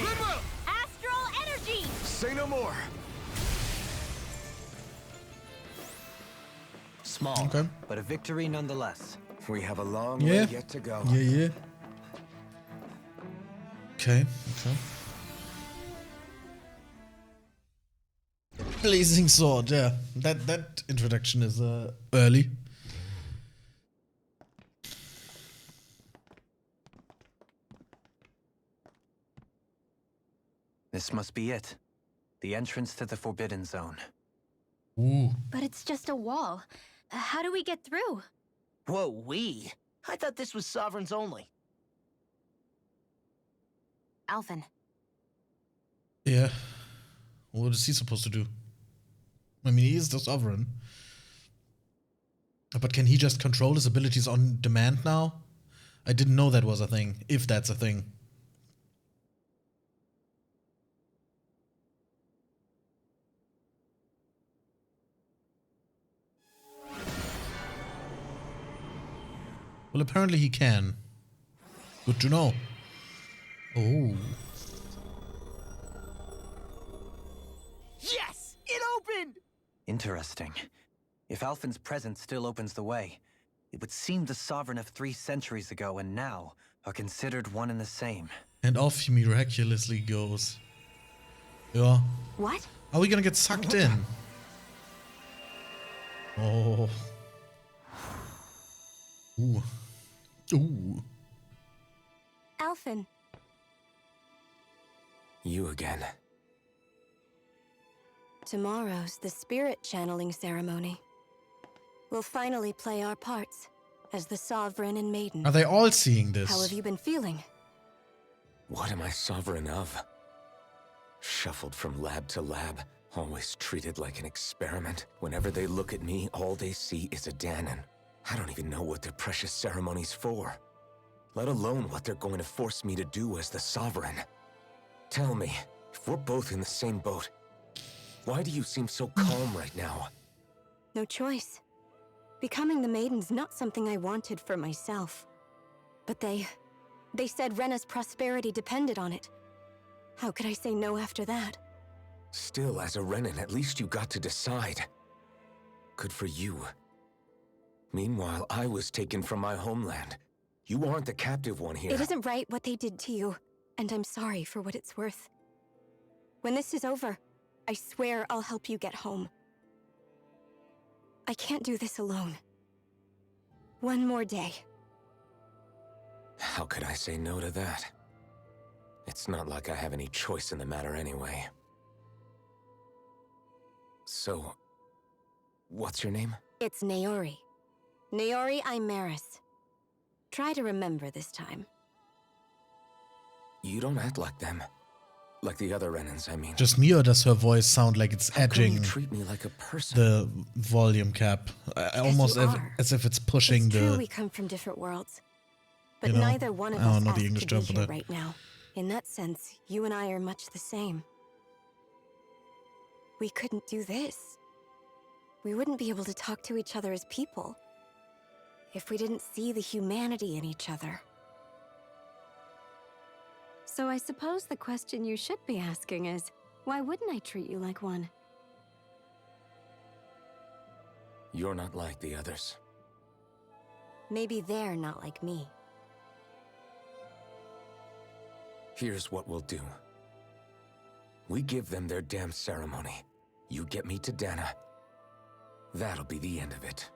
Astral energy! Say no more. Small, Okay. but a victory nonetheless. We have a long Yeah. way yet to go. Yeah, yeah. Okay, okay. Blazing sword, yeah. That introduction is early. This must be it. The entrance to the Forbidden Zone. Ooh. But it's just a wall. How do we get through? Whoa, we? I thought this was Sovereigns only. Alphen. Yeah. What is he supposed to do? I mean, he is the Sovereign. But can he just control his abilities on demand now? I didn't know that was a thing, if that's a thing. Well, apparently he can. Good to know. Oh. Yes! It opened! Interesting. If Alphen's presence still opens the way, it would seem the Sovereign of 3 centuries ago and now are considered one and the same. And off he miraculously goes. Yeah. What? Are we gonna get sucked in? Oh. Ooh. Ooh. Alphen. You again. Tomorrow's the spirit channeling ceremony. We'll finally play our parts as the Sovereign and Maiden. Are they all seeing this? How have you been feeling? What am I sovereign of? Shuffled from lab to lab, always treated like an experiment. Whenever they look at me, all they see is a Danon. I don't even know what their precious ceremony's for, let alone what they're going to force me to do as the Sovereign. Tell me, if we're both in the same boat, why do you seem so calm right now? No choice. Becoming the Maiden's not something I wanted for myself. But they said Rena's prosperity depended on it. How could I say no after that? Still, as a Renan, at least you got to decide. Good for you. Meanwhile, I was taken from my homeland. You aren't the captive one here. It isn't right what they did to you, and I'm sorry for what it's worth. When this is over, I swear I'll help you get home. I can't do this alone. One more day. How could I say no to that? It's not like I have any choice in the matter anyway. So, what's your name? It's Naori. Naori Imaris. Try to remember this time. You don't act like them. Like the other Renans, I mean. Just me, or does her voice sound like it's How come edging you treat me like a person? the volume cap? Almost as if it's pushing it's the... true we come from different worlds. But you know, neither one of I don't us know the asked English to term be for here that. right now. In that sense, you and I are much the same. We couldn't do this. We wouldn't be able to talk to each other as people if we didn't see the humanity in each other. So I suppose the question you should be asking is, why wouldn't I treat you like one? You're not like the others. Maybe they're not like me. Here's what we'll do. We give them their damn ceremony. You get me to Dana. That'll be the end of it.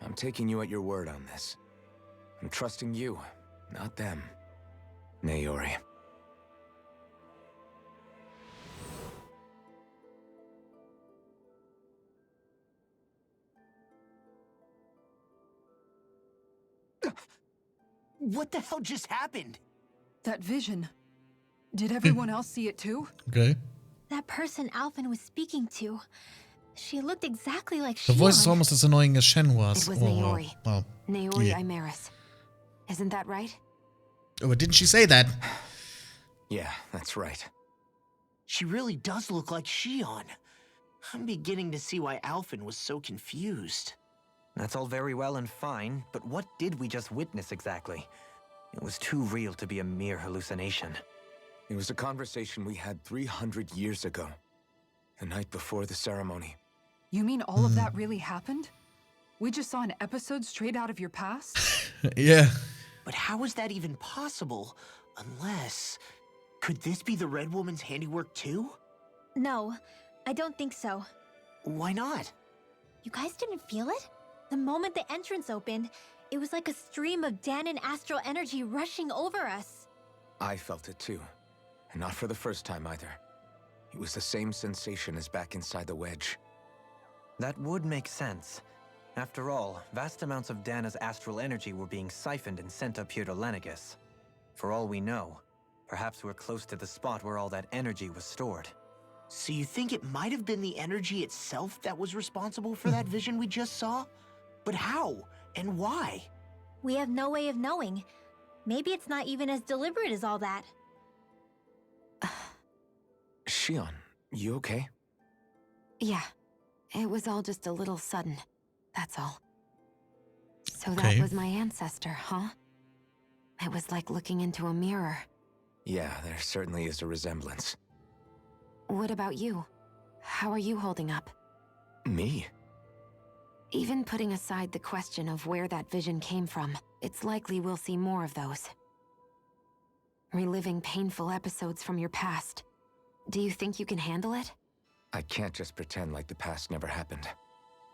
I'm taking you at your word on this. I'm trusting you, not them. Naori. What the hell just happened? That vision. Did everyone else see it too? Okay. That person Alphen was speaking to. She looked exactly like The voice is Shion. almost as annoying as Shen was. It was Naori. Oh. Naori Yeah. Imaris. Isn't that right? Oh, but didn't she say that? Yeah, that's right. She really does look like Shion. I'm beginning to see why Alphen was so confused. That's all very well and fine, but what did we just witness exactly? It was too real to be a mere hallucination. It was a conversation we had 300 years ago. The night before the ceremony. You mean all of that really happened? We just saw an episode straight out of your past? Yeah. But how is that even possible? Unless... Could this be the Red Woman's handiwork too? No, I don't think so. Why not? You guys didn't feel it? The moment the entrance opened, it was like a stream of Danon astral energy rushing over us. I felt it too. And not for the first time either. It was the same sensation as back inside the wedge. That would make sense. After all, vast amounts of Dana's astral energy were being siphoned and sent up here to Lenegis. For all we know, perhaps we're close to the spot where all that energy was stored. So you think it might have been the energy itself that was responsible for that vision we just saw? But how? And why? We have no way of knowing. Maybe it's not even as deliberate as all that. Shion, you okay? Yeah, it was all just a little sudden. That's all. So Okay. that was my ancestor, huh? It was like looking into a mirror. Yeah, there certainly is a resemblance. What about you? How are you holding up? Me? Even putting aside the question of where that vision came from, it's likely we'll see more of those. Reliving painful episodes from your past. Do you think you can handle it? I can't just pretend like the past never happened.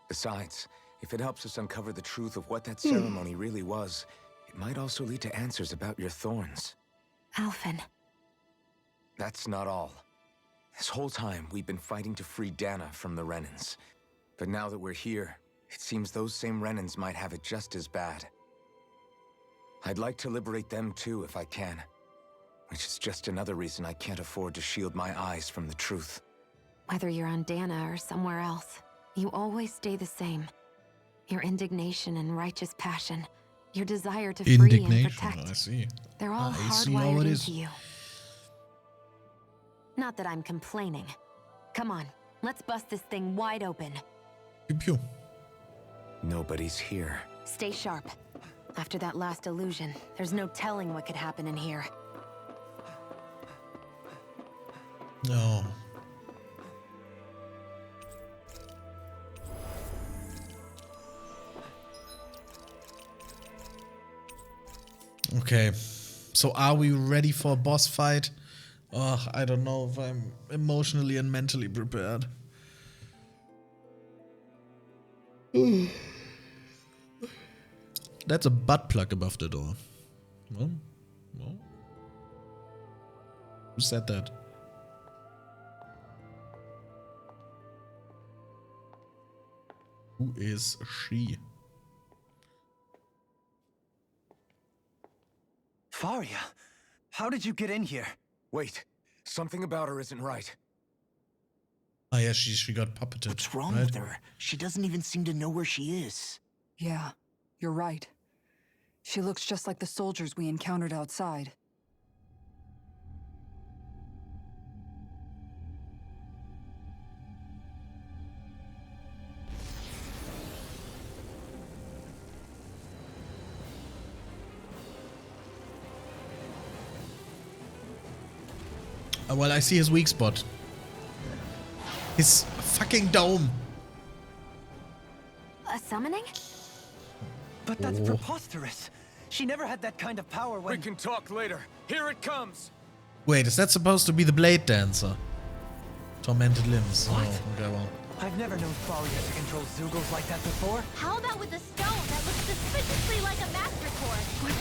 Besides, if it helps us uncover the truth of what that ceremony really was, it might also lead to answers about your thorns. Alphen. That's not all. This whole time, we've been fighting to free Dana from the Renans. But now that we're here, it seems those same Renans might have it just as bad. I'd like to liberate them too if I can. Which is just another reason I can't afford to shield my eyes from the truth. Whether you're on Dana or somewhere else, you always stay the same. Your indignation and righteous passion, your desire to free and protect. I see. They're all I see how hardwired it is. into you. Not that I'm complaining. Come on, let's bust this thing wide open. Pew pew. Nobody's here. Stay sharp. After that last illusion, there's no telling what could happen in here. No. Okay. So are we ready for a boss fight? Oh, I don't know if I'm emotionally and mentally prepared. That's a butt plug above the door. Well. Who said that? Who is she? Faria, how did you get in here? Wait, something about her isn't right. Oh yeah, she got puppeted. What's wrong right? with her? She doesn't even seem to know where she is. Yeah, you're right. She looks just like the soldiers we encountered outside. Well, I see his weak spot. His fucking dome. A summoning? But that's preposterous. She never had that kind of power when— We can talk later. Here it comes! Wait, is that supposed to be the blade dancer? Tormented limbs. What? Oh, okay, well. I've never known Faria to control Zugos like that before. How about with a stone that looks suspiciously like a master cord?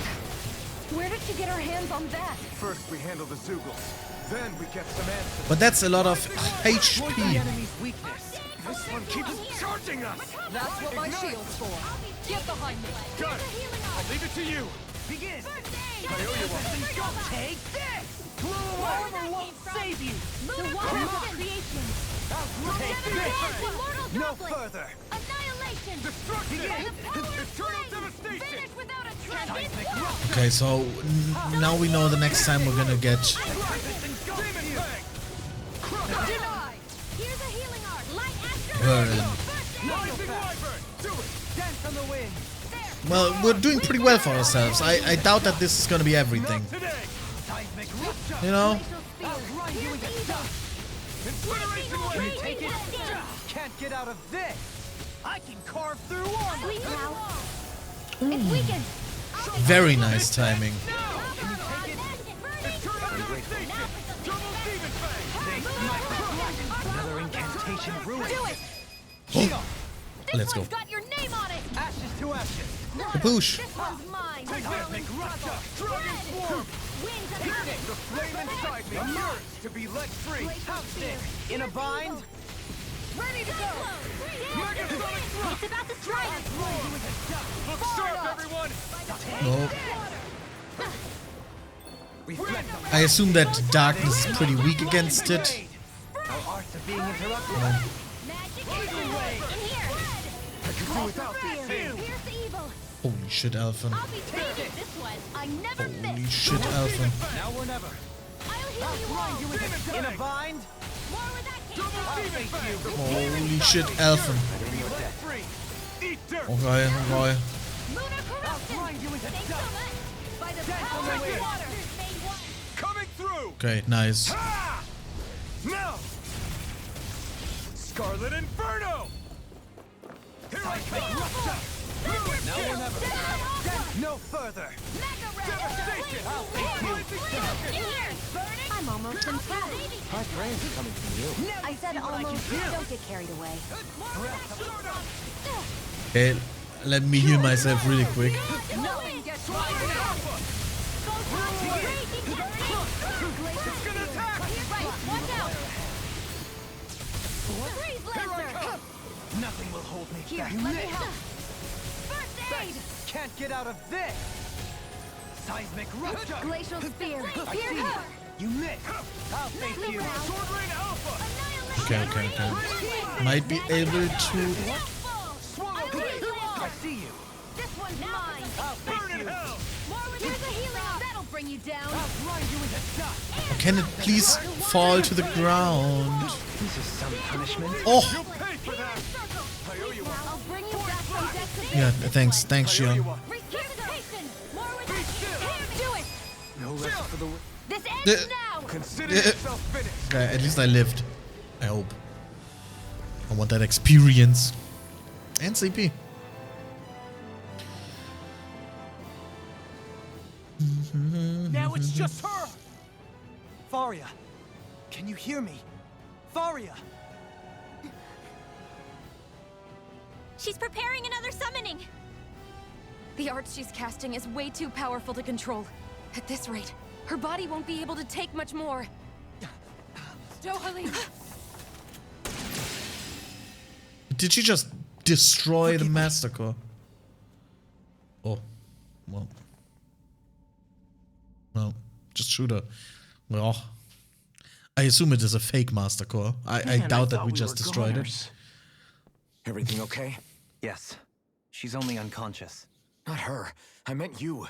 Where did she get her hands on that? First we handle the Zugos. Then we get some answers. But that's a lot of Exploit the HP. enemy's weakness. This one keeps charging us. That's what my shield's for. Get behind me. Got it. I'll leave it to you. Begin. I owe you one. Take this! Blue armor won't save you! The water of creation. Take this. Immortal No droplet. further. Annihilation. Destruction. The power of Eternal flame. devastation. Finish without a trace. Okay, so now we know the next time we're gonna get Denied. Here's a healing art. Light astral. her in. Rising Wyvern. Do it. Dance on the wind. Well, we're doing pretty well for ourselves. I doubt that this is gonna be everything. Not today. Seismic rupture. You know? I'll grind you into dust. Incineration Can wave. you take it? Can't get out of this. I can carve through armor. Sleep now. It's weakened. Very nice timing. Can you take it? Eternal Another incantation ruined. Do it! Oh, let's go. Got your name on it! Ashes to ashes. Push. This one's mine! Cosmic Raptor. Dragon Swarm. Wings and The flame inside me yearns to be let free. House it. In a bind. ready to go! It's about to strike! Look sharp, everyone. No. Reflect on I assume that darkness is pretty weak against it. our arts are being interrupted. Magic away! In here! I could do without this thing. Here's the evil! Holy shit, Alphen. I'll be taking this one! I never Holy miss! shit, Alphen. Now or never. I'll heal you all! In a bind. More where that came I'll from! face you. Holy shit, Alphen. Be let free. Eat dirt. Oh geil, oh geil. Lunar corruption! Grind you into Thanks so dust. much! By the Dance power on the of the wind. water! Made one! Coming through. Okay, nice. Ah! Now. Scarlet Inferno. Here I come. Now or never. No further. Devastation. I'll take you. I'm almost impressed. My praise is coming from you. I said almost. Don't get carried away. Okay, let me heal myself really quick. Nothing gets right now. It's gonna attack. Right, watch out. Freeze Lancer. Nothing will hold me Here, back. let me help. First aid. Can't get out of this. Seismic rupture. Glacial spear. I Here, see you. You missed. I'll face you. Sword Rain Alpha. Okay. Might be able to... Swallow blade. I see you. This one's mine. I'll face you. Here's a healing. That'll bring you down. I'll grind you into dust. Can it please fall to the ground? This is some punishment. Oh! You'll pay for that. I owe you one. I'll bring you back from death to Yeah, thanks, I owe you Shion. one. resuscitation. More with that. Here, do it. No rest for the This The- ends now. Consider yourself finished. Okay, at least I lived. I hope. I want that experience. And CP. Now it's just her. Faria, can you hear me? Faria. She's preparing another summoning. The art she's casting is way too powerful to control. At this rate, her body won't be able to take much more. Dohalim! Did she just destroy the Master Core? Oh. Well. Well, just shoot her. Well. I assume it is a fake Master Core. I doubt that we just destroyed it. Everything okay? Yes. She's only unconscious. Not her. I meant you.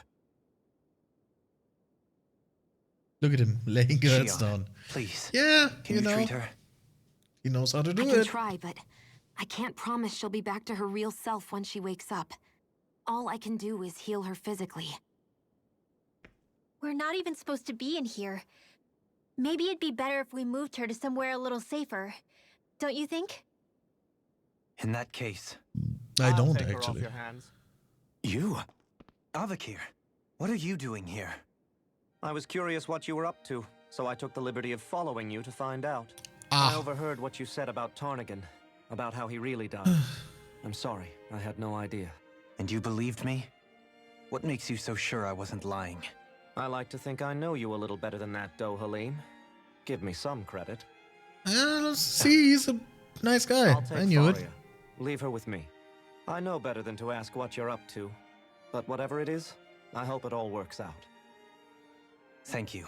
Look at him laying her heads Shion, down. please. Yeah, Can you you know. treat her? He knows how to I do can it. try, but I can't promise she'll be back to her real self when she wakes up. All I can do is heal her physically. We're not even supposed to be in here. Maybe it'd be better if we moved her to somewhere a little safer. Don't you think? In that case, I I'll don't take her off actually. your hands. You? Avakir, what are you doing here? I was curious what you were up to, so I took the liberty of following you to find out. I Ah, overheard what you said about Tarnigan, about how he really died. I'm sorry, I had no idea. And you believed me? What makes you so sure I wasn't lying? I like to think I know you a little better than that, Dohalim. Give me some credit. see, he's a nice guy. I'll take I knew it. Faria. Leave her with me. I know better than to ask what you're up to. But whatever it is, I hope it all works out. Thank you.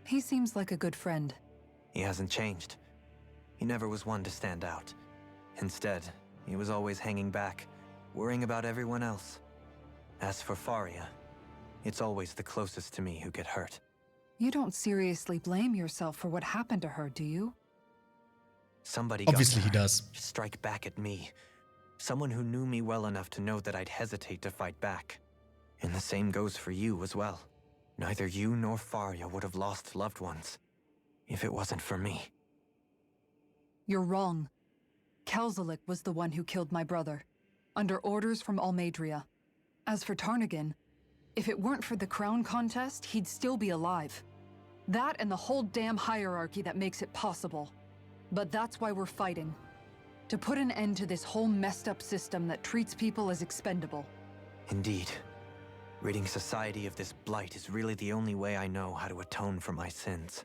He seems like a good friend. He hasn't changed. He never was one to stand out. Instead, he was always hanging back, worrying about everyone else. As for Faria, it's always the closest to me who get hurt. You don't seriously blame yourself for what happened to her, do you? Somebody Obviously got he her does. to strike back at me. Someone who knew me well enough to know that I'd hesitate to fight back. And the same goes for you as well. Neither you nor Faria would have lost loved ones if it wasn't for me. You're wrong. Kelzelik was the one who killed my brother, under orders from Almadria. As for Tarnagin, if it weren't for the crown contest, he'd still be alive. That and the whole damn hierarchy that makes it possible. But that's why we're fighting. To put an end to this whole messed up system that treats people as expendable. Indeed. Ridding society of this blight is really the only way I know how to atone for my sins.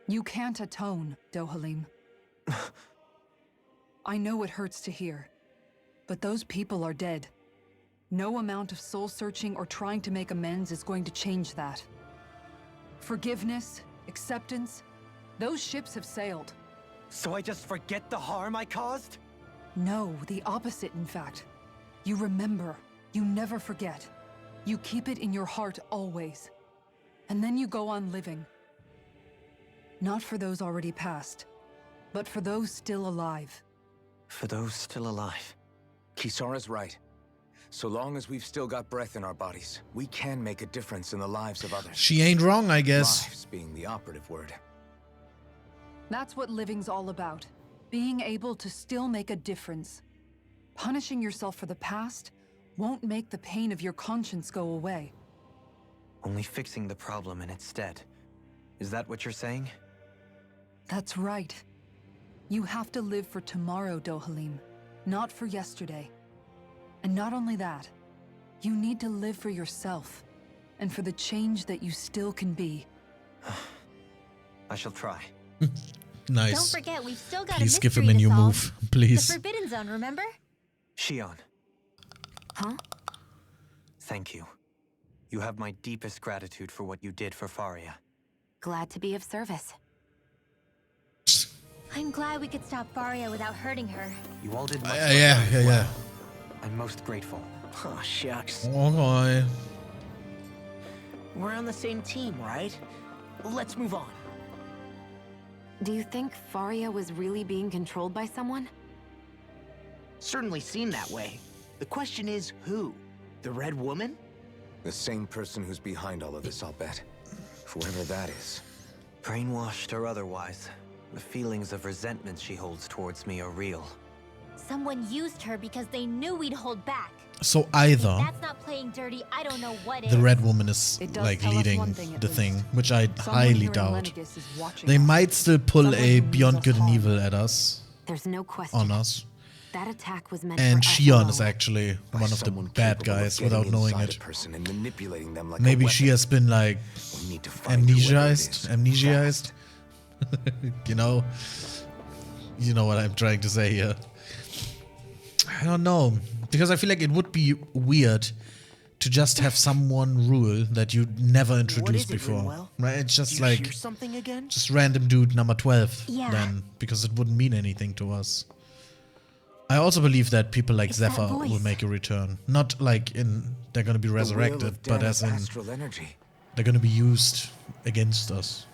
You can't atone, Dohalim. I know it hurts to hear, but those people are dead. No amount of soul-searching or trying to make amends is going to change that. Forgiveness, acceptance, those ships have sailed. So I just forget the harm I caused? No, the opposite, in fact. You remember. You never forget. You keep it in your heart always. And then you go on living. Not for those already past, but for those still alive. For those still alive. Kisara's right. So long as we've still got breath in our bodies, we can make a difference in the lives of others. She ain't wrong, I guess. Lives being the operative word. That's what living's all about. Being able to still make a difference. Punishing yourself for the past won't make the pain of your conscience go away. Only fixing the problem in its stead. Is that what you're saying? That's right. You have to live for tomorrow, Dohalim, not for yesterday. And not only that, you need to live for yourself, and for the change that you still can be. I shall try. Nice. Don't forget, we've still got Please a give mystery him a to new solve. move, please. The Forbidden Zone, remember? Shion, Huh? thank you. You have my deepest gratitude for what you did for Faria. Glad to be of service. I'm glad we could stop Faria without hurting her. You all did much Yeah. I'm most grateful. Oh, shucks. Okay. We're on the same team, right? Let's move on. Do you think Faria was really being controlled by someone? Certainly seemed that way. The question is, who? The Red Woman? The same person who's behind all of this, I'll bet. Whoever that is. Brainwashed or otherwise, the feelings of resentment she holds towards me are real. Someone used her because they knew we'd hold back. So either If that's not playing dirty, I don't know what is. the Red Woman is It does like tell us leading one thing at the least. thing, which I Someone highly here in doubt. Lenegis is watching They us. might still pull Someone a who means Beyond us Good and harm. Evil at us, There's no question. on us. That attack was meant And for us Shion is alone. actually By one of the someone bad capable of guys getting without knowing inside it. a person and manipulating them like Maybe a she weapon. has been like We need to find whoever it is. amnesiaized. you know what I'm trying to say here. I don't know, because I feel like it would be weird to just have someone rule that you never introduced it, before, Rinwell? right? It's Do just you like hear something again? just random dude number 12 Yeah. then, because it wouldn't mean anything to us. I also believe that people like It's that Zephyr will voice. make a return, not like in they're gonna be The will resurrected, of but Dana's as in astral energy. they're gonna be used against us.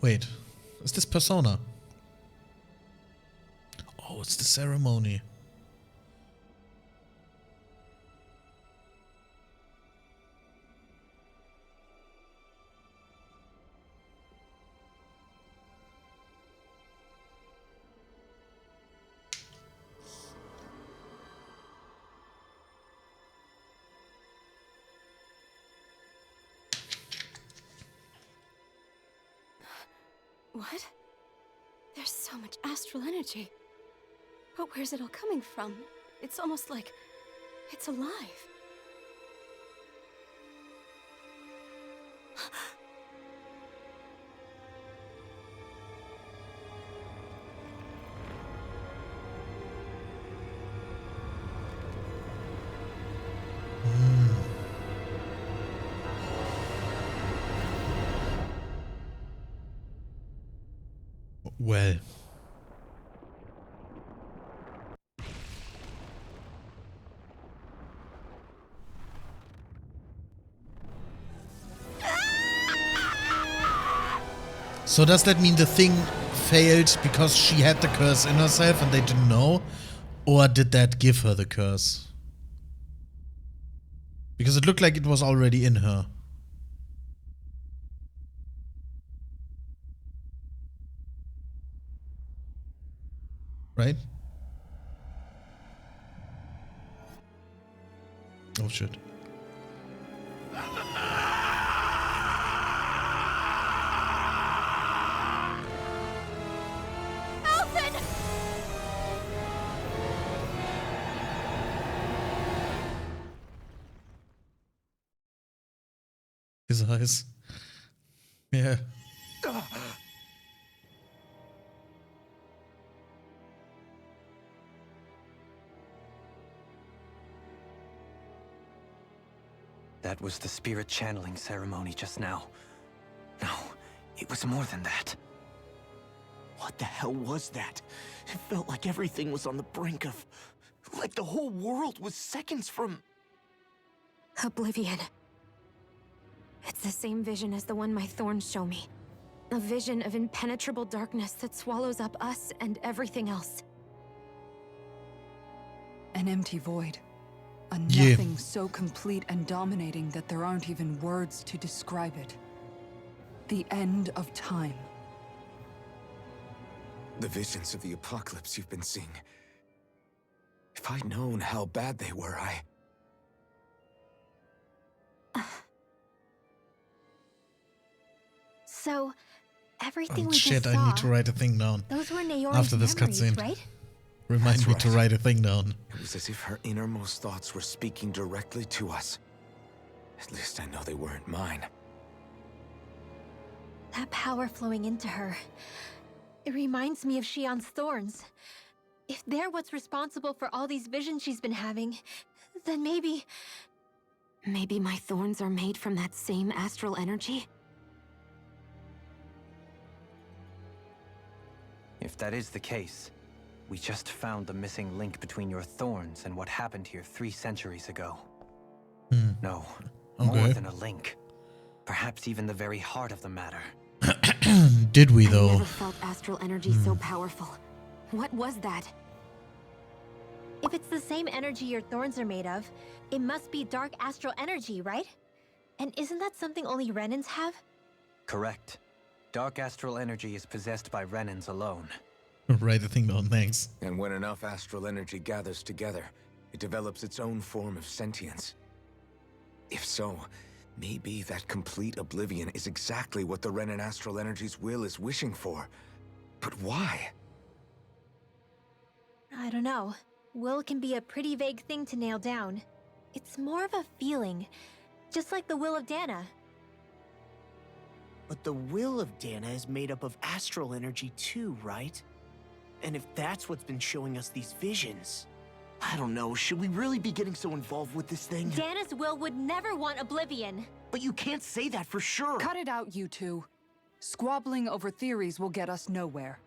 Wait, is this Persona? Oh, it's the ceremony. What? There's so much astral energy. But where's it all coming from? It's almost like it's alive. Well. So does that mean the thing failed because she had the curse in herself and they didn't know? Or did that give her the curse? Because it looked like it was already in her. right? Oh shit. His eyes. Yeah. That was the spirit channeling ceremony just now. No, it was more than that. What the hell was that? It felt like everything was on the brink of... like the whole world was seconds from... Oblivion. It's the same vision as the one my thorns show me. A vision of impenetrable darkness that swallows up us and everything else. An empty void. A Yeah. nothing so complete and dominating that there aren't even words to describe it. The end of time. The visions of the apocalypse you've been seeing. If I'd known how bad they were, So, everything Oh we shit, just saw, I need to write a thing down. those were Naori's After this memories, cutscene. right? Remind That's me to right. write a thing down. It was as if her innermost thoughts were speaking directly to us. At least I know they weren't mine. That power flowing into her. It reminds me of Shion's thorns. If they're what's responsible for all these visions she's been having, then maybe... Maybe my thorns are made from that same astral energy? If that is the case, we just found the missing link between your thorns and what happened here 3 centuries ago. No, more Okay. than a link. Perhaps even the very heart of the matter. Did we I though? never felt astral energy so powerful. What was that? If it's the same energy your thorns are made of, it must be dark astral energy, right? And isn't that something only Renans have? Correct. Dark astral energy is possessed by Renans alone. Write a thing down, thanks. And when enough astral energy gathers together, it develops its own form of sentience. If so, maybe that complete oblivion is exactly what the Renan astral energy's will is wishing for. But why? I don't know. Will can be a pretty vague thing to nail down. It's more of a feeling, just like the will of Dana. But the will of Dana is made up of astral energy too, right? And if that's what's been showing us these visions... I don't know, should we really be getting so involved with this thing? Dana's will would never want oblivion. But you can't say that for sure! Cut it out, you two. Squabbling over theories will get us nowhere.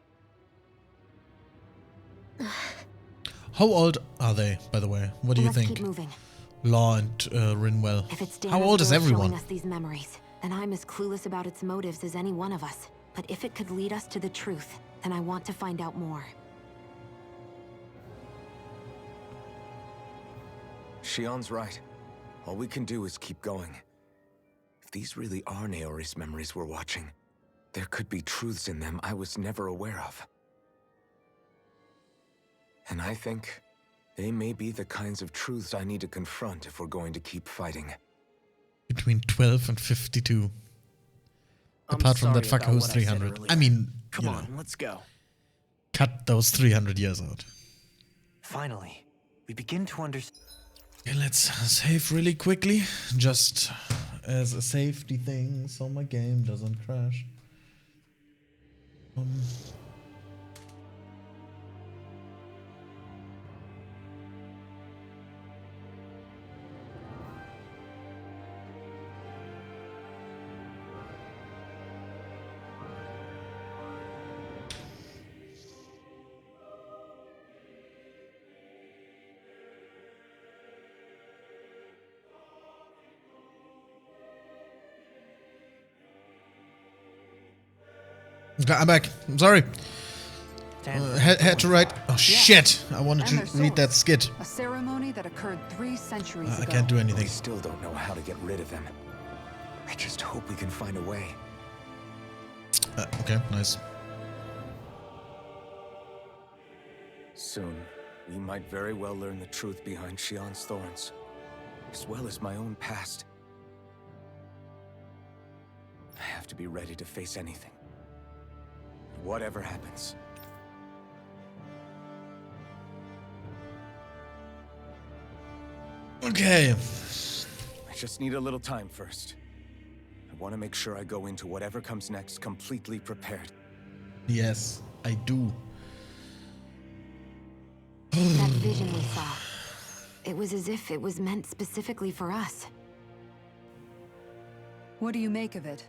How old are they, by the way? What do you Let's think? keep moving. Law and Rinwell. If it's How Dana's old is will everyone? showing us these memories, then I'm as clueless about its motives as any one of us. But if it could lead us to the truth, then I want to find out more. Shion's right. All we can do is keep going. If these really are Naori's memories we're watching, there could be truths in them I was never aware of. And I think they may be the kinds of truths I need to confront if we're going to keep fighting. Between 12 and 52. I'm Apart from that sorry fucker about who's what I said 300. earlier. I mean, Come you on, know, let's go. cut those 300 years out. Finally, we begin to understand. Okay, let's save really quickly, just as a safety thing, so my game doesn't crash. Okay, I'm back. I'm sorry. Had to write. Oh shit! I wanted And to their read that souls. skit. A ceremony that occurred 3 centuries ago. I can't do We anything. still don't know how to get rid of them. I just hope we can find a way. Okay, nice. Soon, we might very well learn the truth behind Shion's thorns, as well as my own past. I have to be ready to face anything. Whatever happens. Okay. I just need a little time first. I want to make sure I go into whatever comes next completely prepared. Yes, I do. That vision we saw. It was as if it was meant specifically for us. What do you make of it?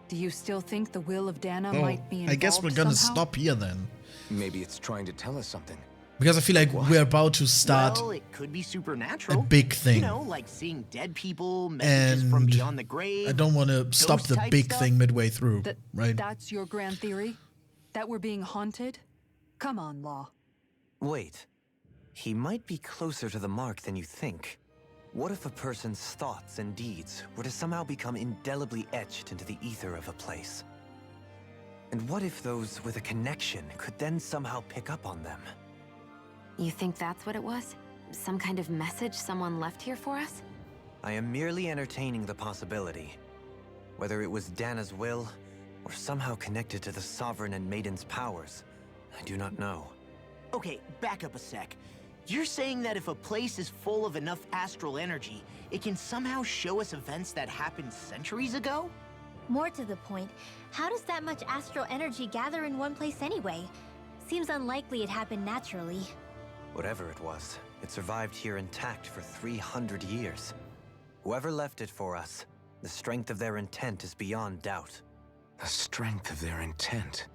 Do you still think the will of Dana might be involved I guess we're gonna somehow? stop here then. Maybe it's trying to tell us something. Because I feel like we're about to start Well, it could be supernatural. a big thing. You know, like seeing dead people, messages from And beyond the grave. I don't want to stop the ghost-type big stuff. thing midway through, right? That's your grand theory? That we're being haunted? Come on, Law. Wait. He might be closer to the mark than you think. What if a person's thoughts and deeds were to somehow become indelibly etched into the ether of a place? And what if those with a connection could then somehow pick up on them? You think that's what it was? Some kind of message someone left here for us? I am merely entertaining the possibility. Whether it was Dana's will, or somehow connected to the Sovereign and Maiden's powers, I do not know. Okay, back up a sec. You're saying that if a place is full of enough astral energy, it can somehow show us events that happened centuries ago? More to the point, how does that much astral energy gather in one place anyway? Seems unlikely it happened naturally. Whatever it was, it survived here intact for 300 years. Whoever left it for us, the strength of their intent is beyond doubt. The strength of their intent.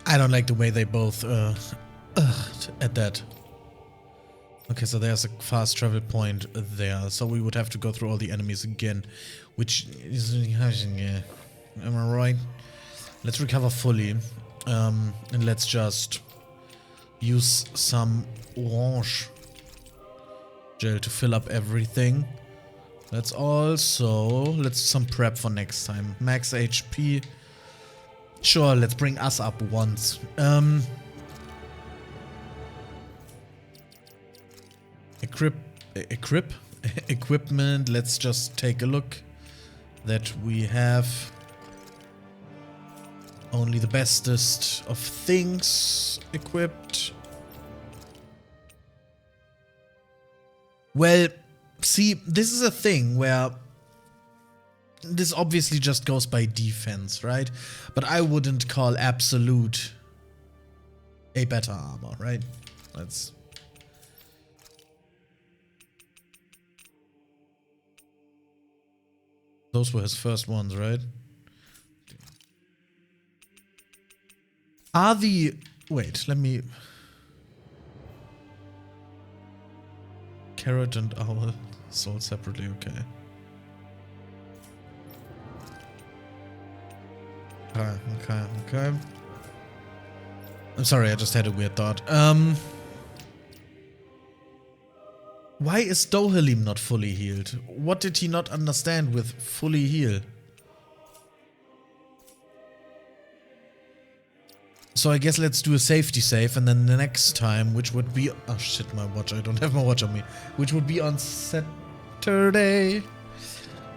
I don't like the way they both at that. Okay, so there's a fast travel point there, so we would have to go through all the enemies again, which is am I right? Let's recover fully, and let's just use some orange gel to fill up everything. Let's some prep for next time. Max HP. Sure, let's bring us up once. Equipment. Let's just take a look that we have only the bestest of things equipped. Well, see, this is a thing where this obviously just goes by defense, right? But I wouldn't call absolute a better armor, right? Those were his first ones, right? Wait, let me... Carrot and owl sold separately, okay. Okay. I'm sorry, I just had a weird thought. Why is Dohalim not fully healed? What did he not understand with fully heal? So I guess let's do a safety save, and then the next time, which would be... Oh shit, my watch. I don't have my watch on me. Which would be on Saturday.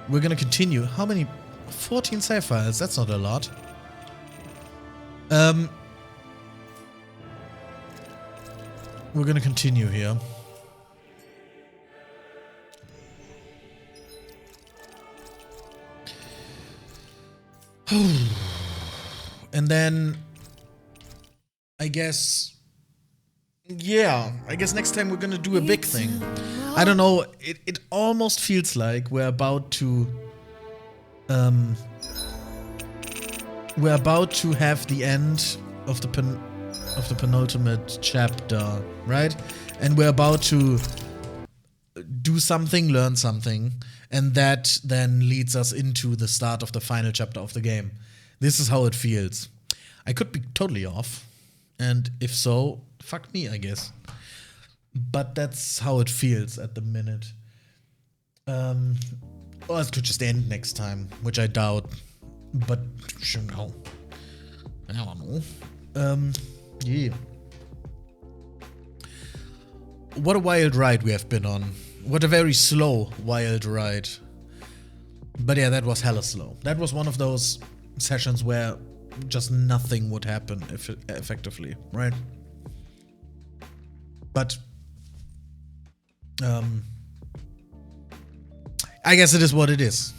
We're gonna continue. How many? 14 save files. That's not a lot. We're gonna continue here. And then I guess next time we're gonna do a big thing. I don't know, it almost feels like we're about to have the end of the penultimate chapter, right? And we're about to do something, learn something, and that then leads us into the start of the final chapter of the game. This is how it feels. I could be totally off, and if so, fuck me, I guess. But that's how it feels at the minute. Or it could just end next time, which I doubt. But you know, I don't know. Yeah. What a wild ride we have been on. What a very slow, wild ride. But yeah, that was hella slow. That was one of those sessions where just nothing would happen effectively, right? But I guess it is what it is.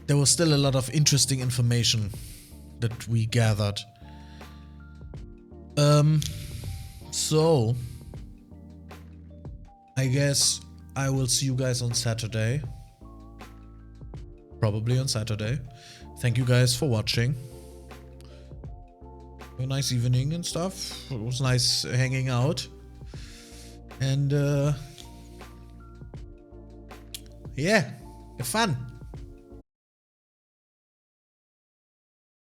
There was still a lot of interesting information that we gathered. So I guess I will see you guys on Saturday. Probably on Saturday. Thank you guys for watching. Have a nice evening and stuff. It was nice hanging out. And yeah, have fun.